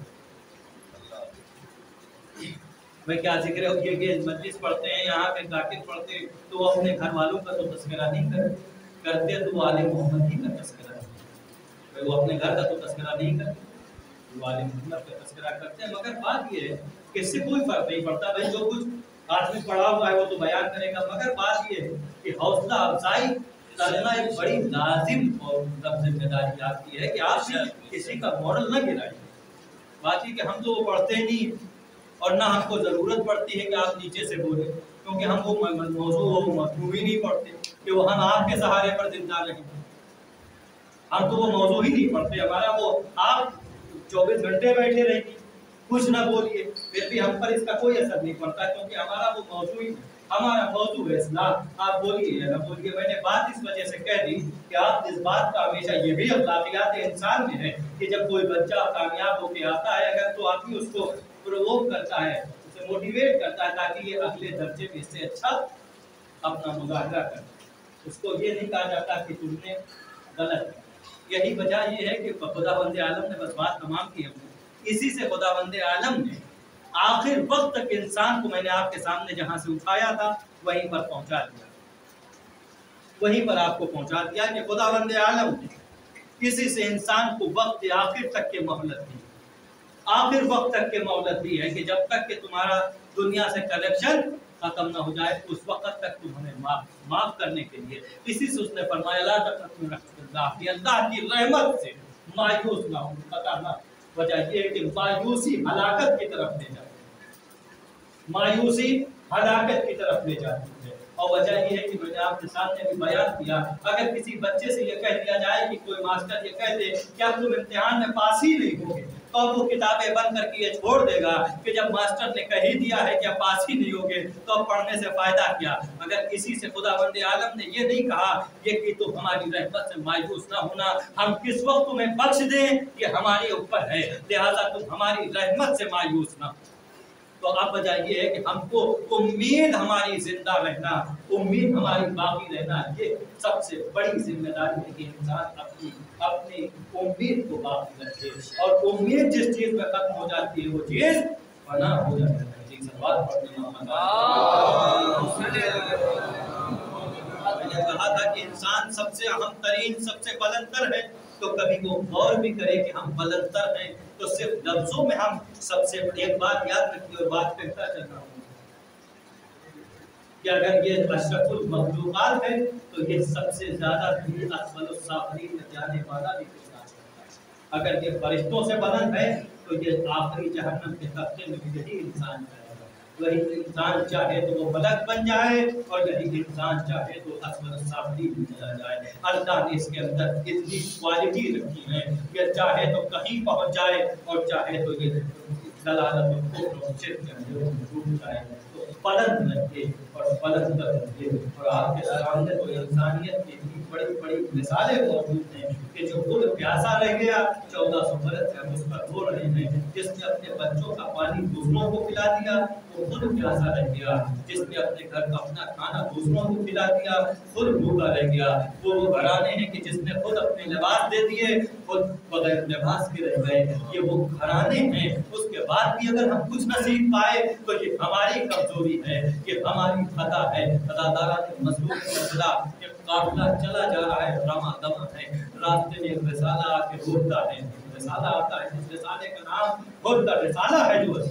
भाई क्या जिक्र हो कि मजलिस पढ़ते हैं यहाँ पे जाकिर पढ़ते हैं तो वो अपने घर वालों का तो तस्करा नहीं करते तो वो आलिम मोहम्मद ही का तस्करा है। वो अपने घर का तो तस्करा नहीं करते, वो आलिम मोहम्मद का तस्करा करते हैं। मगर बात ये है कि इससे कोई फर्क नहीं पड़ता, भाई जो कुछ आदमी पढ़ा हुआ है वो तो बयान करेगा। मगर बात ये है कि हौसला अफजाई करना एक बड़ी लाजिम और जिम्मेदारी आपकी है कि आप किसी का मॉडल न गिराइए। बात ये कि हम तो वो पढ़ते नहीं और ना हमको ज़रूरत पड़ती है कि आप नीचे से बोले, क्योंकि हम वो मौजूद मफहूम ही नहीं पढ़ते कि वो हम आपके सहारे पर जिंदा रहें। हम तो वो मौजूद ही नहीं पढ़ते, हमारा वो आप 24 घंटे बैठे रहेंगे कुछ ना बोलिए फिर भी हम पर इसका कोई असर नहीं पड़ता, क्योंकि हमारा वो मौजूद ही हमारा मौजूद है इस्लाम। आप बोलिए या ना बोलिए, मैंने बात इस वजह से कह दी कि आप इस बात का हमेशा ये भी अखलाकियात इंसान में है कि जब कोई बच्चा कामयाब होकर आता है अगर तो आदमी उसको प्रोवोक करता है, उसे मोटिवेट करता है ताकि ये अगले दर्जे में इससे अच्छा अपना मुजाहरा करे। उसको ये नहीं कहा जाता कि तुमने गलत। यही वजह ये है कि खुदावंद आलम ने बस बात तमाम की है। इसी से खुदावंद आलम ने आखिर वक्त तक इंसान को मैंने आपके सामने जहां से उठाया था वहीं पर पहुंचा दिया, वहीं पर आपको पहुंचा दिया कि खुदावंद आलम ने इसी से इंसान को वक्त आखिर तक के मोहलत दी। आखिर वक्त तक के मोहलत दी है कि जब तक कि तुम्हारा दुनिया से कनेक्शन खत्म ना हो जाए उस वक्त तक तुम्हें माफ करने के लिए। इसी से उसने फरमाया ला तक़नतू मिन रहमतिल्लाह, कि अल्लाह की रहमत से मायूस ना हो। पता ना वजह ये है कि मायूसी हलाकत की तरफ ले जाती है, मायूसी हलाकत की तरफ ले जाती है। और वजह ये है कि मैंने आपके सामने भी बयान किया, अगर किसी बच्चे से ये कह दिया जाए कि कोई मास्टर ये कह दे कि अब तुम इम्तिहान में पास ही नहीं होगे, तो अब वो किताबें बंद करके ये छोड़ देगा कि जब मास्टर ने कह ही दिया है कि अब पास ही नहीं होगे तो अब पढ़ने से फायदा क्या। मगर इसी से खुदावंद आलम ने ये नहीं कहा ये कि तुम हमारी रहमत से मायूस ना होना, हम किस वक्त तुम्हें बख्श दें ये हमारे ऊपर है, लिहाजा तुम हमारी रहमत से मायूस ना। तो अब वजह ये है कि हमको उम्मीद हमारी जिंदा रहना, उम्मीद हमारी बाकी रहना, ये सबसे बड़ी जिम्मेदारी है कि इंसान अपनी उम्मीद को बाकी रखे। और उम्मीद जिस चीज में खत्म हो जाती है वो चीज फना हो जाती है। जी सवाल मैंने कहा था कि इंसान सबसे अहम तरीन सबसे बुलंदतर है, तो कभी वो गौर भी करे कि हम बुलंदतर हैं, तो सिर्फ लफ्जों में हम सबसे एक बात याद रखिए और बात कहता चल रहा हूँ कि अगर ये अशरफुल मखलूकात है तो ये सबसे ज्यादा भी असफलुस साफिलीन में जाने वाला भी इंसान। अगर ये फरिश्तों से बुलंद है तो ये आखिरी जहन्नम के तख्ते में भी यही इंसान जाएगा। वही इंसान चाहे तो वो मलक बन जाए और यही इंसान चाहे तो असफलुस साफिलीन में चला जाए। अल्लाह ने इसके अंदर इतनी क्वालिटी रखी है कि चाहे तो कहीं पहुंच जाए और चाहे तो ये दलालत और शिर्क के अंदर डूब जाए। तो बुलंद रहिए और बुलंद रहिए। और आपके सामने तो इंसानियत की बड़ी बड़ी मिसालें मौजूद हैं कि जो खुद प्यासा रह गया 1400 बरस से हम उस पर रो रहे हैं, जिसने अपने बच्चों का पानी दूसरों को पिला दिया वो खुद प्यासा रह गया, जिसने अपने घर का अपना खाना दूसरों को पिला दिया खुद भूखा रह गया। वो घराने हैं कि जिसने खुद अपने लिबास दे दिए खुद बगैर लिबास के रह गए। ये वो घराने हैं, उसके बाद भी अगर हम कुछ नसीब पाए तो ये हमारी कमजोरी है, ये हमारी खता है। अदादारा ने मजलूम मसला कि काफिला चला जा रहा है, रमा दमा है, रास्ते में एक रिसाला आके रोकता है, रिसाला आता है, उस रिसाले का नाम खुद का रिसाला है जो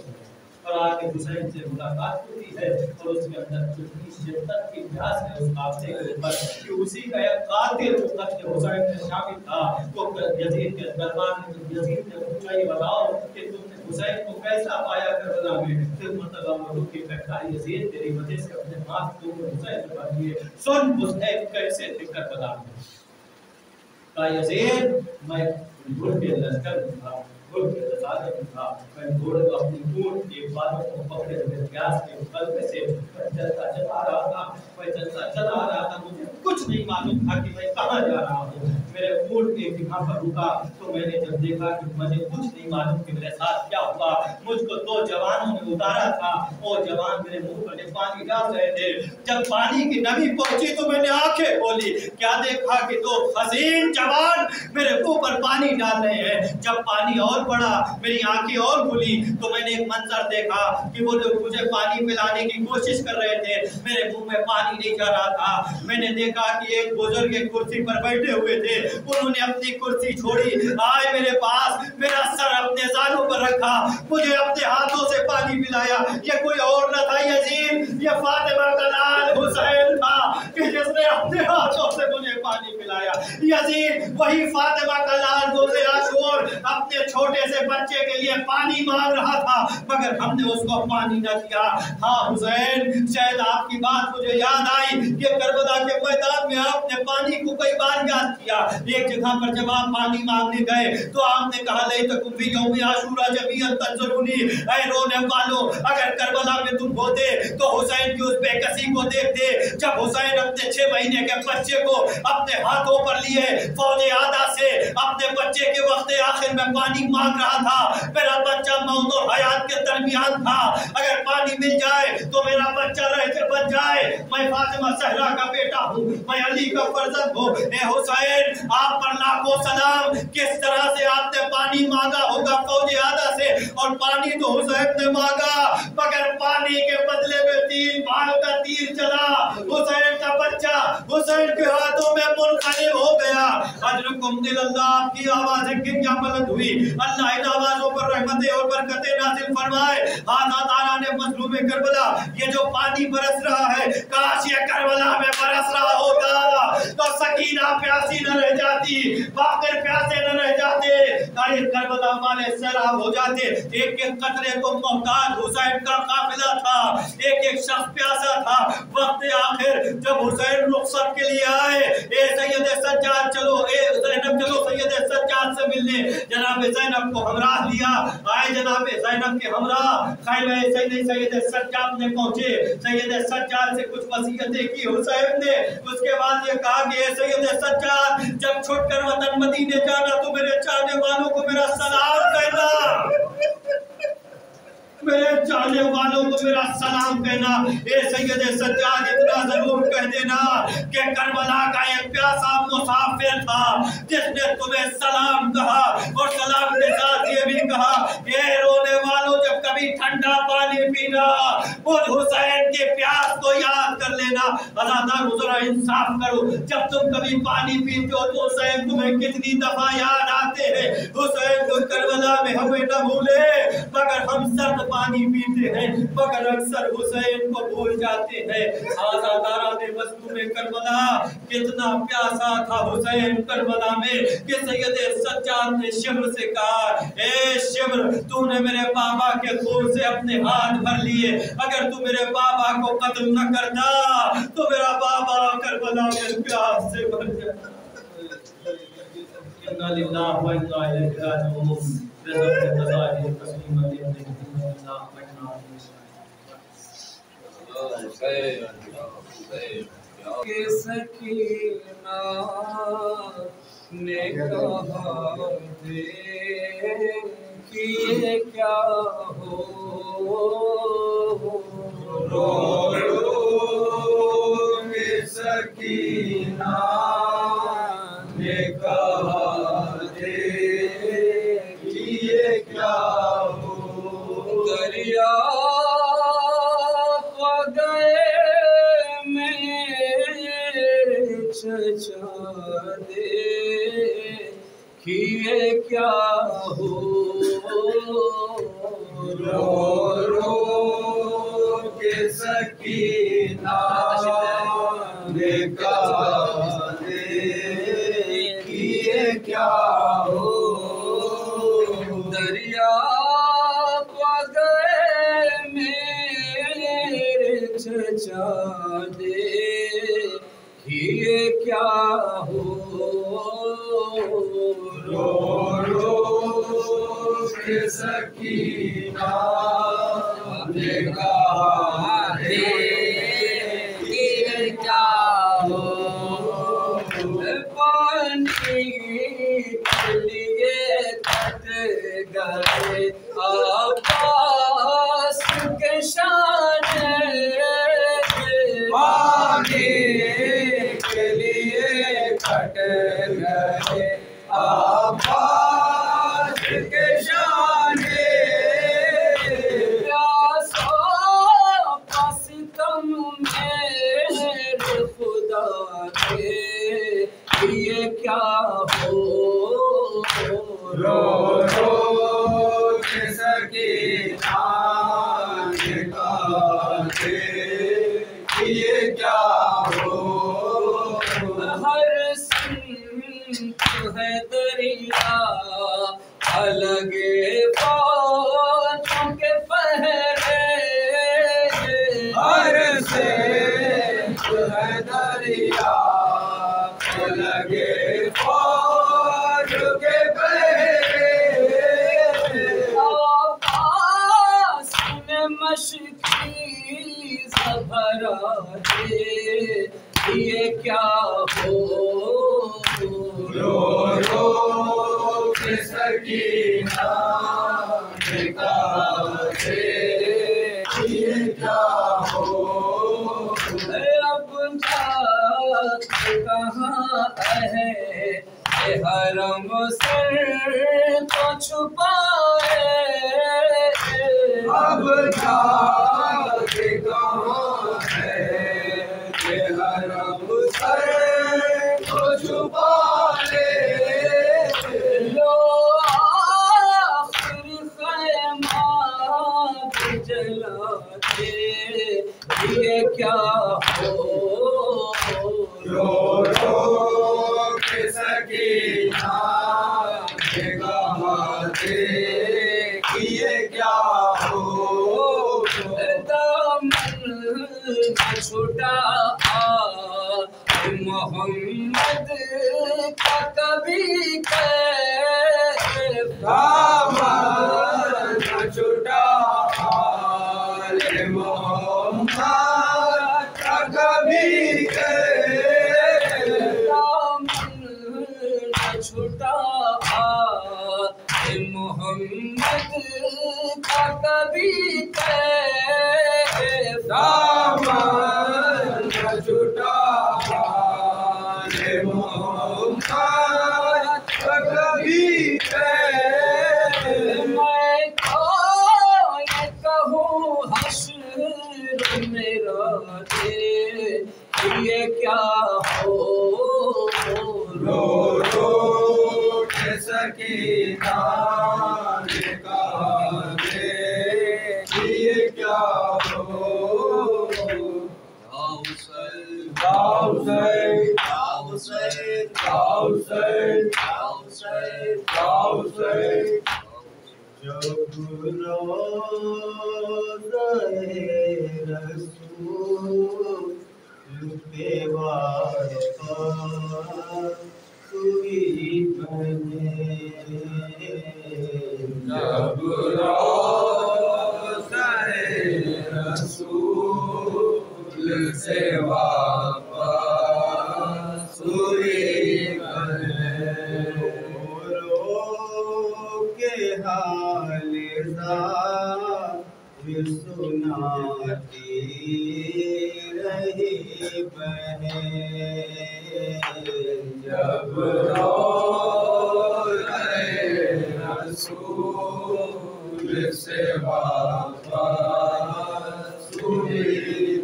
और आके हुसैन से मुलाकात होती है और उसके अंदर कितनी शिद्दत की प्यास है उस काफिले के ऊपर कि उसी का एक कातिल कत्ल हुसैन में शामिल था। वो यजीद के दरबार में यजीद ने पूछा ये बताओ कि तुमने हुसैन को कैसा पाया करबला में। फिर मतलब वो रुक के कहता है यजीद तेरी वजह से अपने हाथ को हुसैन पे बांध लिए, सुन हुसैन कैसे थे करबला में। का यजीद मैं घुड़ के लश्कर में था, घुड़ के रसाले में था, मैं घोड़े को अपनी ऊंट के बालों को पकड़े हुए प्यास के फल में से मैं चलता चला रहा था, मैं चलता चला रहा था, मुझे कुछ नहीं मालूम था कि मैं कहाँ जा रहा हूँ। मेरे ऊँट एक जगह पर रुका तो मैंने जब देखा कि मुझे कुछ नहीं मालूम कि मेरे साथ क्या हुआ। मुझको 2 जवानों ने उतारा था, वो जवान मेरे मुंह पर पानी डाल रहे थे। जब पानी की नमी पहुंची तो मैंने आंखें खोली, क्या देखा कि 2 हसीन जवान मेरे मुंह पर पानी डाल रहे हैं। जब पानी और बढ़ा, मेरी आंखें और खुली तो मैंने एक मंजर देखा कि वो लोग मुझे पानी पिलाने की कोशिश कर रहे थे, मेरे मुंह में पानी नहीं जा रहा था। मैंने देखा कि एक बुजुर्ग एक कुर्सी पर बैठे हुए थे, उन्होंने अपनी कुर्सी छोड़ी, आए मेरे पास, मेरा सर अपने जालों पर रखा, मुझे अपने हाथों से पानी पिलाया। ये कोई और न था यजीद, ये फातिमा का लाल हुसैन था कि जिसने अपने हाथों से मुझे पानी पिलाया। यजीद वही फातिमा का लाल रोज़े आशूर अपने छोटे से बच्चे के लिए पानी मांग रहा था, मगर हमने उसको पानी न दिया। हाँ हुसैन, शायद आपकी बात मुझे याद आई कि करबला के मैदान में आपने पानी को कई बार याद किया। एक जगह पर जब आप पानी मांगने गए तो आपने कहा ले तकुम फी यौम आशूरा जमीअन तंजुरूनी, ऐ रोने वालों, अगर करबला में तुम होते तो हुसैन की उस बेकसी को देखते जब हुसैन अपने 6 महीने के बच्चे को अपने हाथों पर लिए फौज आदा से अपने बच्चे के वक्त आखिर में पानी मांग रहा था। मेरा बच्चा मौत और हयात के दरमियान था, अगर पानी मिल जाए तो मेरा बच्चा रह के बच जाए। मैं फातिमा सहरा का बेटा हूँ, मैं अली का फर्जंद हूँ। ए हुसैन, आप पर लाखों सलाम। किस तरह से आपने पानी मांगा होगा फौज आदा से, और पानी तो हुसैन ने मांगा, मगर पानी के बदले में 3 भाल का तीर चला। हुसैन का बच्चा हुसैन के हाथों में मुनक़लिब हो गया। अजरुकुम दिलल्लाह की आवाज़ें कितना बुलंद हुई। अल्लाह इन आवाज़ों पर रहमतें और बरकतें नाज़िल फरमाए। अल्लाह ताला ने मज़लूम करबला, ये जो पानी बरस रहा है, काश ये करबला में बरस रहा होता तो सकीना प्यासी न रह जाती, बाक़िर प्यासे न रह जाते, अरे करबला वाले सैराब हो जाते। एक एक कतरे को मोहताज हुसैन का काफिला था, एक एक शख्स प्यासा था। वक्त आखिर जब हुसैन रुखसत के लिए आए, ए सैयद सज्जाद चलो, ए ज़ैनब चलो सैयद सज्जाद से मिलने, जनाब ज़ैनब को हमराह लिया। आए जनाब ज़ैनब के हमराह खैमे सैयद सज्जाद ने पहुंचे। सैयद सज्जाद से कुछ वसीयतें की हुसैन ने, उसके बाद ये कहा कि ए सैयद सज्जाद, जब छुटकर वतन मदीने जाना तो मेरे चाहने वालों को मेरा सलाम कहना, मेरे चाहने वालों को मेरा सलाम कहना। ए सैयद सज्जाद, इतना जरूर कह देना कि करबला का एक प्यासा मुसाफिर था जिसने तुम्हें सलाम कहा, और सलाम के साथ ये भी कहा, ये रोने वालों, जब कभी ठंडा पानी पीना मुझ हुसैन के प्यास को याद कर लेना। अज़ादार जरा इंसाफ करो, जब तुम कभी पानी पीते हो तो हुसैन तुम्हें कितनी दफा याद आते हैं। हुसैन को करबला में हमें न भूले, मगर हम सर्द पानी पीते हैं, मगर अक्सर हुसैन को भूल जाते हैं। आज़ादारा ने मज़लूम करबला, कितना प्यासा था हुसैन करबला में कि सैयद सज्जाद ने शिम्र से कहा, ए शिम्र, तूने मेरे बाबा के खून से अपने हाथ भर लिए, अगर तू मेरे बाबा को कत्ल न करता तो मेरा बाबा करबला में प्यास से मर जाता। इन्ना लिल्लाहि व इन्ना इलैहि राजिऊन। के सकीना ने कहा कि ये क्या हो, रो के सकीना ने कहा कि ये क्या हो, दरिया चचा दे कि ये क्या हो, रो रो के सकीना ने कहा दे कि ये क्या हो, दरिया गए मेरे चचा दे ये क्या हो, रो रो के सकीना ने कहा ये क्या हो, पानी लिए कट गए अब्बास के शान, पाने के लिए कट गए अब्बास के शान, सितम मेरे खुदा के ये क्या हो, रो रो के सकीना निकाले ये क्या हो, हर सिमत है दरिया अलगे बातों के पहरे, हर से है दरिया अलगे फौज के पहरे, आवाज़ में मशकीज़ भरा है ये क्या हो, रो रो के सकीना निकाले ये क्या हो, अब कहाँ है हरम सर को छुपाए, अब जाके कहाँ है हरम सर को छुपाए, लो आखिर ख़ैमा जला के ये क्या हो, रो रो के सकीना निगाहते ये क्या हो, दामन छुटा मोहम्मद का कभी कैफ, दामन छुटा मोहम्मद का कभी छुटा मोहम्मद का कभी कैफ, दामन छुटा मोहम्मद का कभी कैफ, मैं तो ये कहूँ हश्र मेरा ये क्या हो, रो रो के सकीना निकाले ये क्या हो, जब रोज़े रसूल के वाक़ा हुई बने, जब रोज़े रसूल से वापस हुई बने, के हाल सुनाती रही बहन, जब रोज़े रसूल से वापस हुई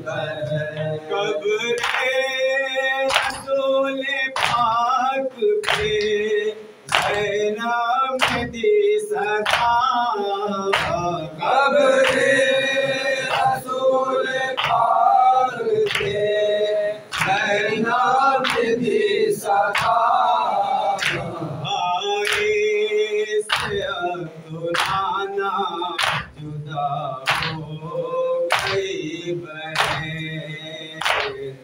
बने, कब्रे रसूल पाक पे ज़ैनब दी सदा, कब्रे रसूल पाक पे ज़ैनब दी सदा, आए से अब्दुल्लाना जुदा हो गई बहन,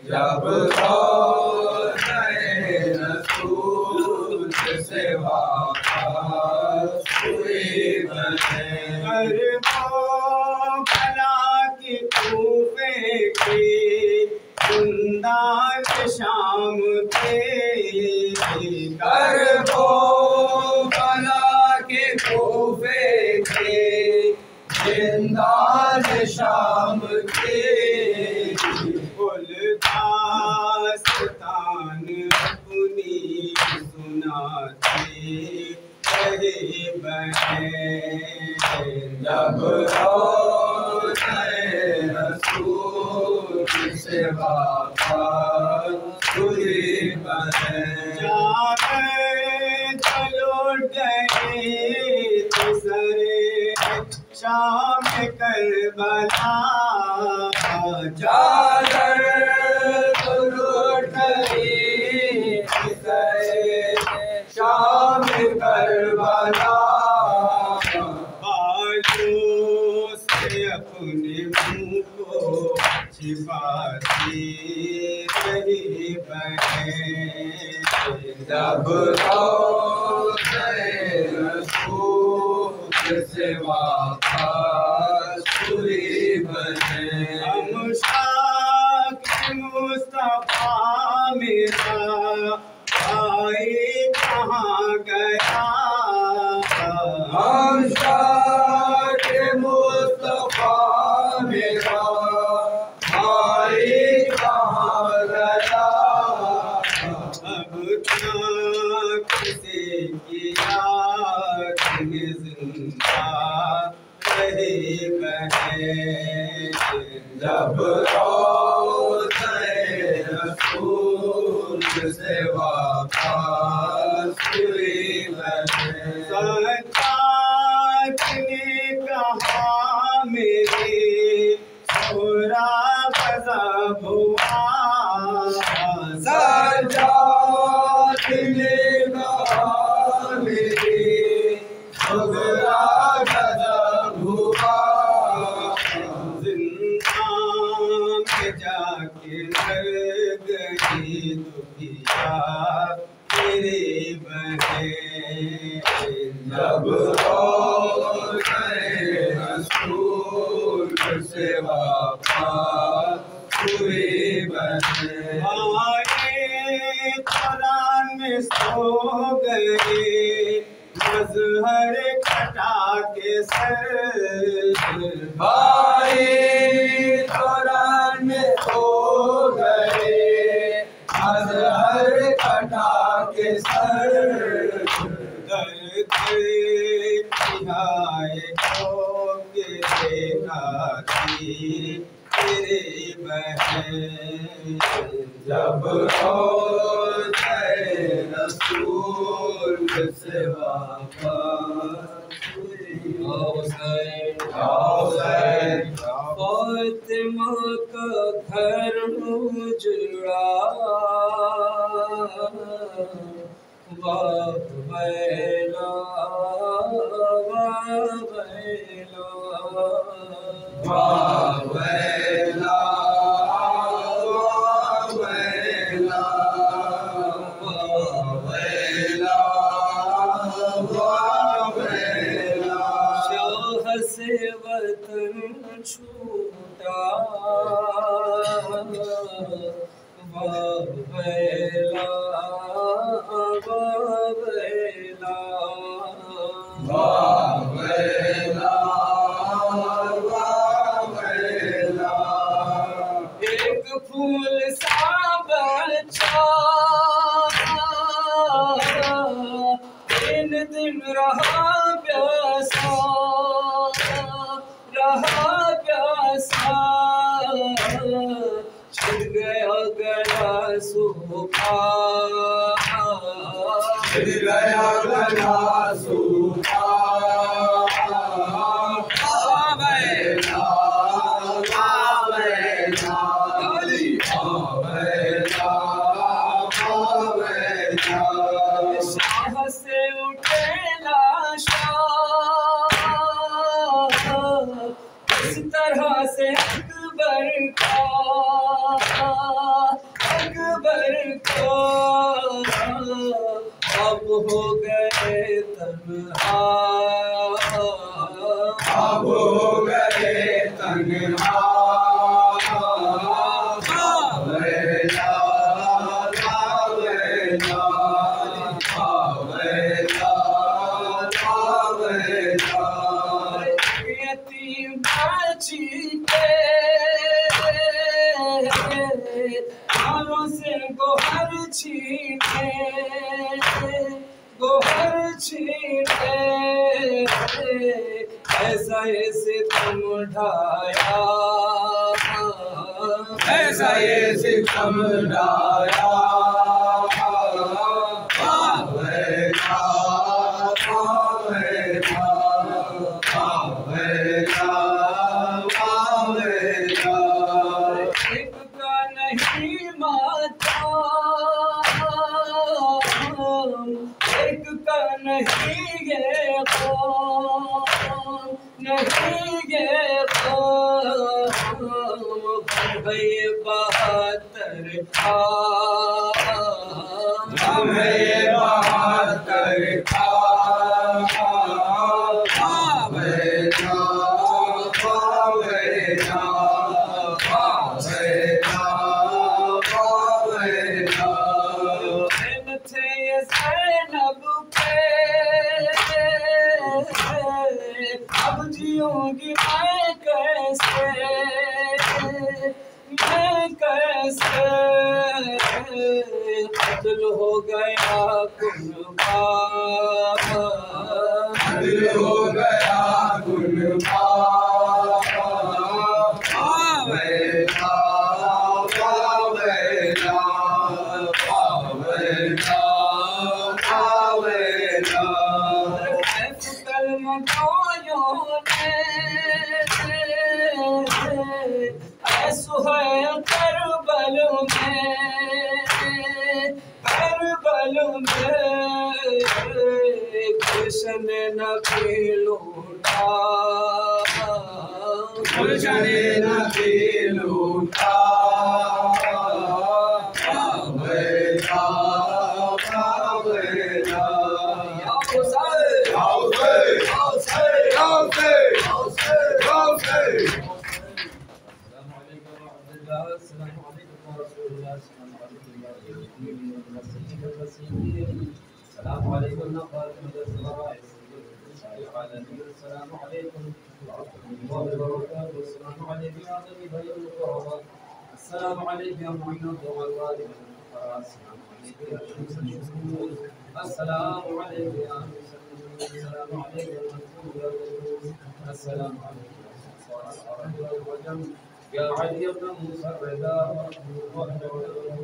जब रोज़े रसूल से वापस हुई बने, करबला की कूफे की कुंदाल शाम के, करबला गरीब हैं। जब रोज़े रसूल से वापस गरीब हैं। जाने चलो गए दूसरे शाम करबला। चादर लुट गई शाम करबला। बालों से अपने मुंह को छिपाती रही बहन। जब रोज़े रसूल से वापस गरीब हैं। हम शाक मुस्तफा मेरा भाई कहाँ गया। हम शाक मुस्तफा मेरा भाई कहाँ गया। अब तक किसी की याद में जिंदा रही बहन। जब रोज़े रसूल से वापस गरीब हैं। सच्चाई ने कहा मेरे छोरा गज़ब हुआ। सजाद ने कहा मेरे छोरा गज़ब हुआ। जिंदान में जाके मर गई दुखिया तेरी बहन। जब रोज़े रसूल से वापस गरीब हैं। आए कुरान में सो गए मजहर कटा के सर। भाई कुरान में सो गए अज़हर कटा के सर। दर्द निहाय हो के देखा थी तेरी बहन। जब रोज़े रसूल से वापस हुसैन फातिमा का घर उजड़ा वाह बैला वावेला वावेला वावेला वावेला। शाह से वतन छूटा वाह बैला वावेला वावेला वावेला। एक फूल सा बचा तीन दिन रहा प्यासा छिड़ गया गला सूखा छिड़ गया गला सूखा। वावेला वावेला वावेला वावेला। शाह से उठे लाशा इस तरह से अकबर को अब हो गए तन्हा। अब हो गए तन्हा। वावेला वावेला वावेला वावेला। यतीम बच्ची के हाथों से गोहर छीने ऐसा ये सितम ढाया, ऐसा ये सितम ढाया, पावेगा पावेगा पावेगा पावेगा। एक का नहीं माता, एक का नहीं ये कौम, नहीं ये कौम, भाई बहादुर था, हमें बहादुर था, पावेगा पावेगा पावेगा पावेगा। थे ये ज़ैनब पे, अब जीऊंगी मैं कैसे, मैं कैसे, कत्ल हो गया कुर्बान, दिल हो गया गुलबान, पावेगा पावेगा पावेगा पावेगा। कलमों ने सुहैल करबल में गुलशन नबी लूटा, गुलशन नबी लूटा, पावेगा पावेगा। السلام عليكم ورحمة الله وبركاته. السلام عليكم ورحمة الله وبركاته. السلام عليكم يا طبيب القربى. السلام عليكم يا معين الضوء. السلام عليكم يا شمس الشمول. السلام عليكم يا السلام عليكم يا السلام عليكم يا علي بن موسى الرضا.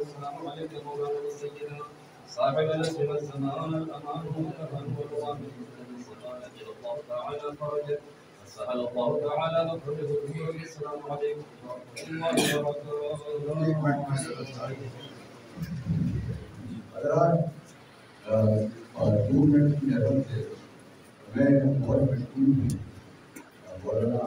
السلام عليكم يا مولانا سيدنا صاحب الاسم والزمان الامان والكفن والوامن والسلامة الله تعالى فرجه سهل الله تعالى مخرجه. السلام عليكم ورحمة الله وبركاته. اور 2 منٹ کی نظر سے میں بہت مشکور ہوں مولانا